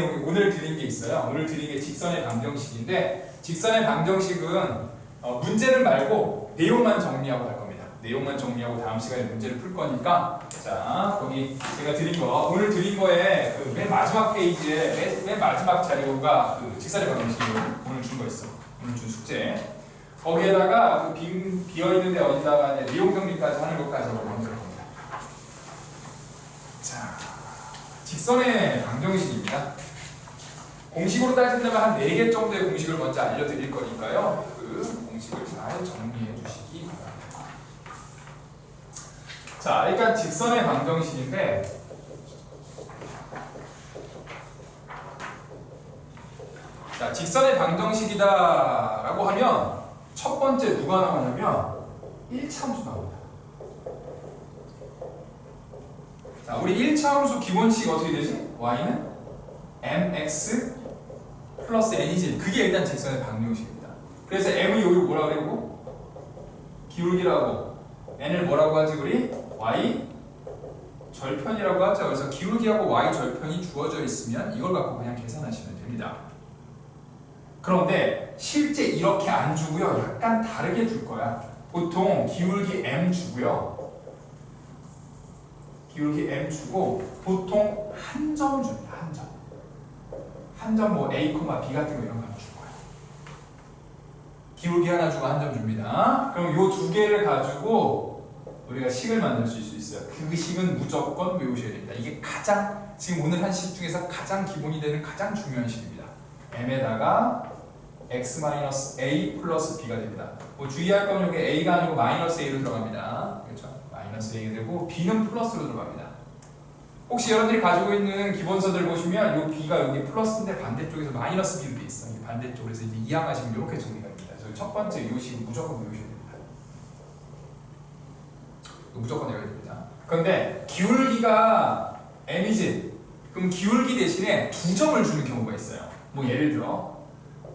게 있어요. 오늘 드린 게 직선의 방정식인데 직선의 방정식은 문제는 말고 내용만 정리하고 할 겁니다. 내용만 정리하고 다음 시간에 문제를 풀 거니까 자, 거기 제가 드린 거 오늘 드린 거에 그 맨 마지막 페이지에 맨 마지막 자료가 그 직선의 방정식으로 오늘 준 거 있어. 오늘 준 숙제. 거기에다가 그 비어있는 데 어디다가 내용 정리까지 하는 것까지 먼저 합니다. 자, 직선의 방정식입니다. 공식으로 따진다면 한 4개 정도의 공식을 먼저 알려드릴 거니까요. 그 공식을 잘 정리해 주시기 바랍니다. 자, 일단 직선의 방정식인데 직선의 방정식이다라고 하면 첫 번째 누가 나오냐면 1차함수 나옵니다. 자, 우리 1차함수 기본식 어떻게 되지? y는 mx 플러스 n이지. 그게 일단 직선의 방정식입니다. 그래서 m을 여기 뭐라 그러고 기울기라고, n을 뭐라고 하지 우리? y 절편이라고 하죠. 그래서 기울기하고 y 절편이 주어져 있으면 이걸 갖고 그냥 계산하시면 됩니다. 그런데 실제 이렇게 안 주고요. 약간 다르게 줄 거야. 보통 기울기 m 주고요. 기울기 m 주고 보통 한 점 줍니다. 한 점. 한 점 뭐 a, b 같은 거 이런 거 줄 거야. 기울기 하나 주고 한 점 줍니다. 그럼 요 두 개를 가지고 우리가 식을 만들 수 있어요. 그 식은 무조건 외우셔야 됩니다. 이게 가장 지금 오늘 한 식 중에서 가장 기본이 되는 가장 중요한 식입니다. m에다가 x-a 플러스 b가 됩니다. 뭐 주의할 건 여기 a가 아니고 마이너스 a로 들어갑니다. 그렇죠? 마이너스 a가 되고 b는 플러스로 들어갑니다. 혹시 여러분들이 가지고 있는 기본서들 보시면 이 b가 여기 플러스인데 반대쪽에서 마이너스 b로 돼 있어. 이 반대쪽으로 해서 이제 이항하시면 이렇게 정리가 됩니다. 그래서 첫 번째 이 식은 무조건 외우셔야 됩니다. 무조건 외워야 됩니다. 그런데 기울기가 m이지. 그럼 기울기 대신에 두 점을 주는 경우가 있어요. 뭐 예를 들어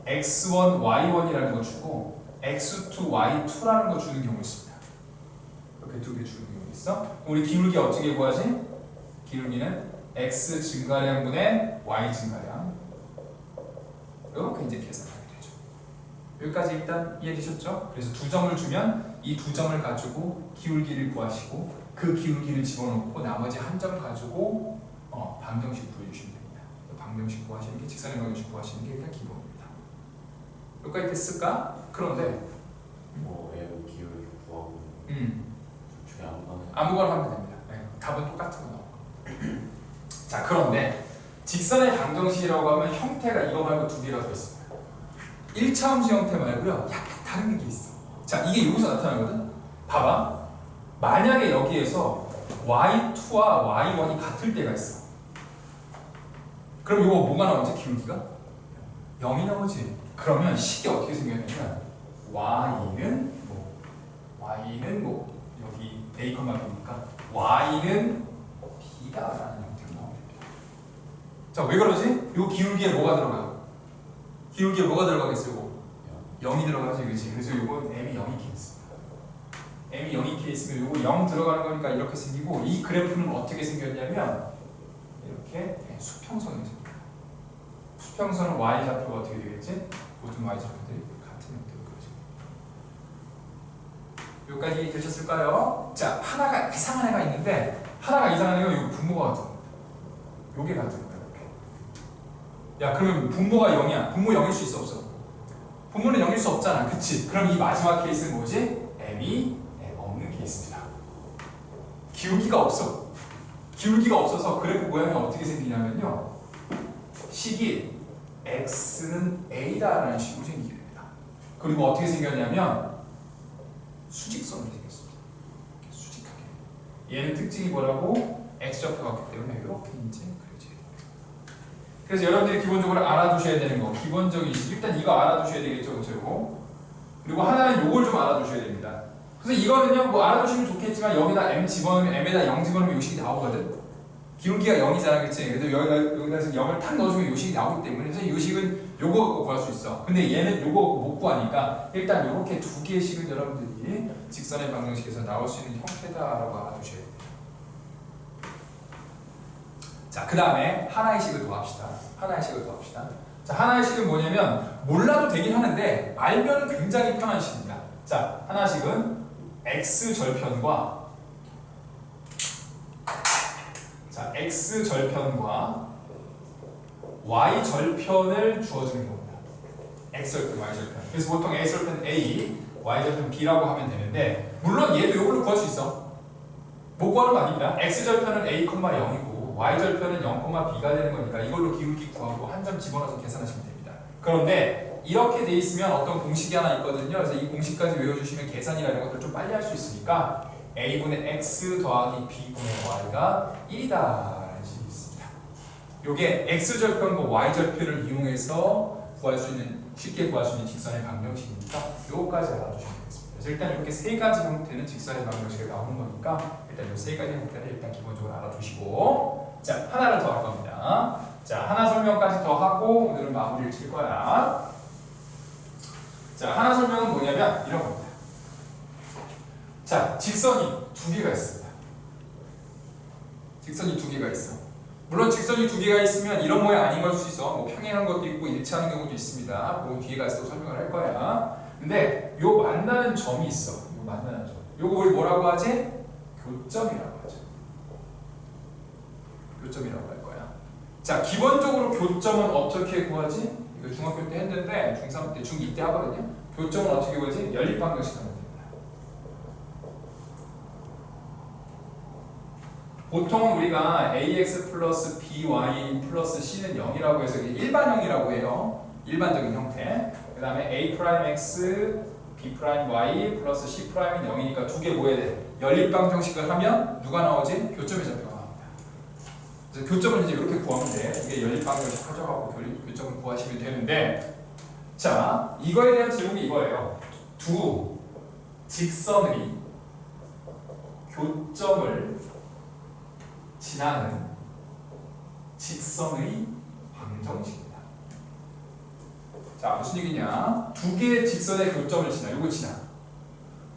x1, y1이라는 거 주고 x2, y2라는 거 주는 경우 있습니다. 이렇게 두 개 주는 경우 있어. 우리 기울기 어떻게 구하지? 기울기는 x 증가량분의 y 증가량. 이렇게 이제 계산하게 되죠. 여기까지 일단 이해되셨죠? 그래서 두 점을 주면 이 두 점을 가지고 기울기를 구하시고 그 기울기를 집어넣고 나머지 한 점 가지고 방정식 구해주시면 됩니다. 방정식 구하시는 게 직선의 방정식 구하시는 게 일단 기본입니다. 여기까지 됐을까? 그런데 뭐 m 기울기 구하고 중에 아무거나 하면 됩니다. 네, 답은 똑같은 거 나올 거예요. 자, 그런데 직선의 방정식이라고 하면 형태가 이거 말고 두 개가 더 있습니다. 1차 함수 형태 말고요. 약간 다른 게 있어. 자, 이게 여기서 나타나거든. 봐봐. 만약에 여기에서 y2와 y1이 같을 때가 있어. 그럼 이거 뭐가 나오지? 기울기가? 0이 나오지. 그러면 식이 어떻게 생겼냐면 y는 여기 a, b니까 y는 b다라는 형태로 나오면 됩니다. 자, 왜 그러지? 이 기울기에 뭐가 들어가요? 기울기에 뭐가 들어가겠어요? 0이 들어가지, 그렇지? 그래서 이건 m이 0이 이렇게 있습니다. m이 0이 이렇게 있으면 이거 0 들어가는 거니까 이렇게 생기고 이 그래프는 어떻게 생겼냐면 이렇게 수평선이 생깁니다. 수평선은 y좌표가 어떻게 되겠지? 모든 y좌표들이 같은 형태로 그려집니다. 여기까지 되셨을까요? 자, 하나가 이상한 애가 있는데 하나가 이상한 애가 이 분모가 같은 겁니다. 요게 같은 거예요. 이렇게. 야, 그러면 분모가 0이야. 분모 0일 수 있어, 없어? 분모는 0일 수 없잖아. 그치? 그럼 이 마지막 케이스는 뭐지? m이 없는 케이스입니다. 기울기가 없어. 기울기가 없어서 그래프 모양이 어떻게 생기냐면요. 식이 x는 a다라는 식으로 생기게 됩니다. 그리고 어떻게 생겼냐면 수직선으로 생겼습니다. 수직하게. 얘는 특징이 뭐라고? x좌표가 없기 때문에 이렇게 이제 그려져야 됩니다. 그래서 여러분들이 기본적으로 알아두셔야 되는 거, 기본적인 식. 일단 이거 알아두셔야 되겠죠, 그렇죠? 그리고 하나는 요걸 좀 알아두셔야 됩니다. 그래서 이거는요, 뭐 알아두시면 좋겠지만 여기다 m 집어넣으면 m에다 0 집어넣으면 요 식이 나오거든. 기울기가 0이잖아, 그치? 그래서 여기다 0을 탁 넣어주면 요 식이 나오기 때문에 그래서 요 식은 요거 갖고 구할 수 있어. 근데 얘는 요거 갖고 못 구하니까 일단 요렇게 두 개의 식을 여러분들이 직선의 방정식에서 나올 수 있는 형태다라고 알아두셔야 돼요. 자, 그 다음에 하나의 식을 더합시다. 자, 하나의 식은 뭐냐면 몰라도 되긴 하는데 알면 굉장히 편한 식입니다. 자, 하나의 식은 x절편과 y절편을 주어주는 겁니다. x절편, y절편. 그래서 보통 x절편 a, y절편 b라고 하면 되는데 물론 얘도 이걸로 구할 수 있어. 못 구하는 거 아닙니다. x절편은 a, 0이고 y절편은 0, b가 되는 거니까 이걸로 기울기 구하고 한 점 집어넣어서 계산하시면 됩니다. 그런데 이렇게 돼 있으면 어떤 공식이 하나 있거든요. 그래서 이 공식까지 외워주시면 계산이라는 것들 좀 빨리 할 수 있으니까 a분의 x 더하기 b분의 y가 1이다 라는 식이 있습니다. 요게 x절편과 y절편을 이용해서 구할 수 있는 쉽게 구할 수 있는 직선의 방정식이니까 요거까지 알아두시면 되겠습니다. 그래서 일단 이렇게 세 가지 형태는 직선의 방정식이 나오는 거니까 일단 요 세 가지 형태를 일단 기본적으로 알아두시고 자 하나를 더 할 겁니다. 자 하나 설명까지 더 하고 오늘은 마무리를 칠 거야. 자 하나 설명은 뭐냐면 이런 겁니다. 자 직선이 두 개가 있습니다. 직선이 두 개가 있어. 물론 직선이 두 개가 있으면 이런 모양 아닌 걸 수 있어. 뭐 평행한 것도 있고 일치하는 경우도 있습니다. 그 뒤에 가서 또 설명을 할 거야. 근데 요 만나는 점이 있어. 요 만나는 점. 요거 우리 뭐라고 하지? 교점이라고 하죠. 교점이라고 할 거야. 자, 기본적으로 교점은 어떻게 구하지? 이거 중학교 때 했는데 중3 때, 중2 때 하거든요. 교점은 어떻게 구하지? 연립방정식 하면 됩니다. 보통 우리가 ax 플러스 by 플러스 c는 0이라고 해서 일반형이라고 해요. 일반적인 형태. 그 다음에 a 프라임 x, b 프라임 y 플러스 c 프라임은 0이니까 두 개 뭐해야 돼? 연립방정식을 하면 누가 나오지? 교점의 좌표가 나옵니다. 그래서 교점을 이제 이렇게 구하면 돼. 이게 연립방정식 가져가고 교점을 구하시면 되는데, 자 이거에 대한 질문이 이거예요. 두 직선의 교점을 지나는 직선의 방정식입니다. 자 무슨 얘기냐? 두 개의 직선의 교점을 지나, 요거 지나.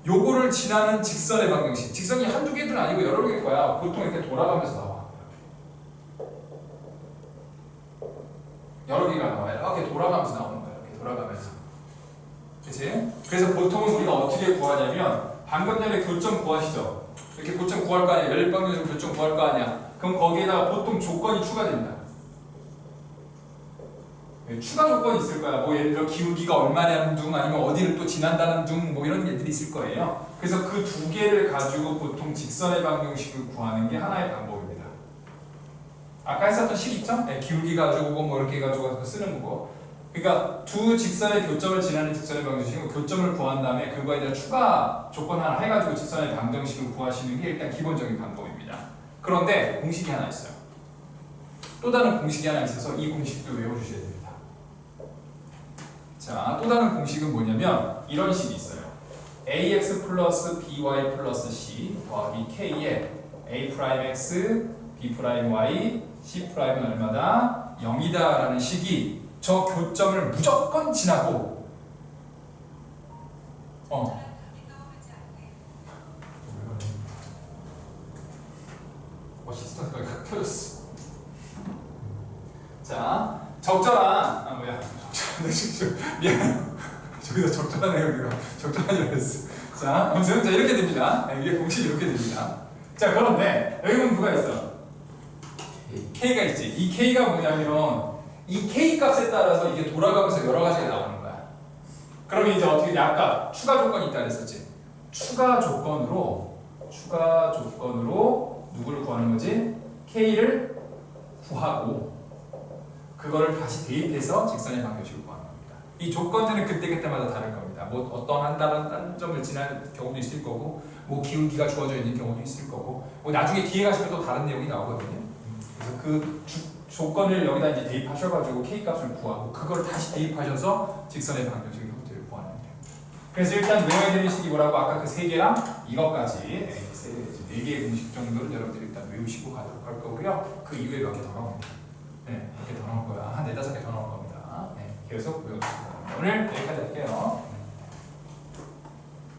요거를 지나는 직선의 방정식. 직선이 한두 개는 아니고 여러 개일 거야. 보통 이렇게 돌아가면서 나와. 여러 개가 나와. 이렇게 돌아가면서 나오는 거야. 이렇게 돌아가면서. 그치? 그래서 보통은 우리가 어떻게 구하냐면 방금 전에 교점 구하시죠? 이렇게 교점 구할 거 아니야. 연립방정식으로 교점 구할 거 아니야. 그럼 거기에다가 보통 조건이 추가됩니다. 추가 조건이 있을 거야. 뭐 예를 들어 기울기가 얼마냐는 둥, 아니면 어디를 또 지난다는 둥, 뭐 이런 애들이 있을 거예요. 그래서 그 두 개를 가지고 보통 직선의 방정식을 구하는 게 하나의 방법입니다. 아까 했었던 식 있죠? 네, 기울기 가지고 뭐 이렇게 가지고 쓰는 거고. 그러니까 두 직선의 교점을 지나는 직선의 방정식은 교점을 구한 다음에 그거에 대한 추가 조건 하나 해가지고 직선의 방정식을 구하시는 게 일단 기본적인 방법입니다. 그런데 공식이 하나 있어요. 또 다른 공식이 하나 있어서 이 공식도 외워주셔야 됩니다. 자, 또 다른 공식은 뭐냐면 이런 식이 있어요. ax 플러스 by 플러스 c 더하기 k에 a 프라임 x, b 프라임 y, c 프라임은 얼마다? 0이다 라는 식이 저 교점을 무조건 지나고 시스템가 확 켜졌어. 자, 적절한 미안. 저기다 적절한 애가 적절한이라고 했어. 자, 아무튼 자 이렇게 됩니다. 이게 공식이 이렇게 됩니다. 자, 그런데 여기 보면 누가 있어? K가 있지. 이 K가 뭐냐면 이 K 값에 따라서 이게 돌아가면서 여러 가지가 나오는 거야. 그러면 이제 어떻게 돼? 아까 추가 조건이 있다 그랬었지. 추가 조건으로 누구를 구하는 거지? K를 구하고 그거를 다시 대입해서 직선의 방정식을 구하는 겁니다. 이 조건들은 그때그때마다 다를 겁니다. 뭐 어떤 한 다른 점을 지난 경우도 있을 거고, 뭐 기울기가 주어져 있는 경우도 있을 거고, 뭐 나중에 뒤에 가시면 또 다른 내용이 나오거든요. 그래서 그 조건을 여기다 이제 대입하셔가지고 K 값을 구하고 그걸 다시 대입하셔서 직선의 방정식 형태를 구하는 거예요. 그래서 일단 외워야 되는 식이 뭐라고? 아까 그 세 개랑 이것까지 네 개의 공식 정도를 여러분들이 일단 외우시고 가도록 할 거고요. 그 이후에 몇 개 더 나옵니다. 네, 몇 개 더 나올 거야. 한 4-5개 더 나올 겁니다. 네, 계속 외워주시고 오늘 여기까지 할게요.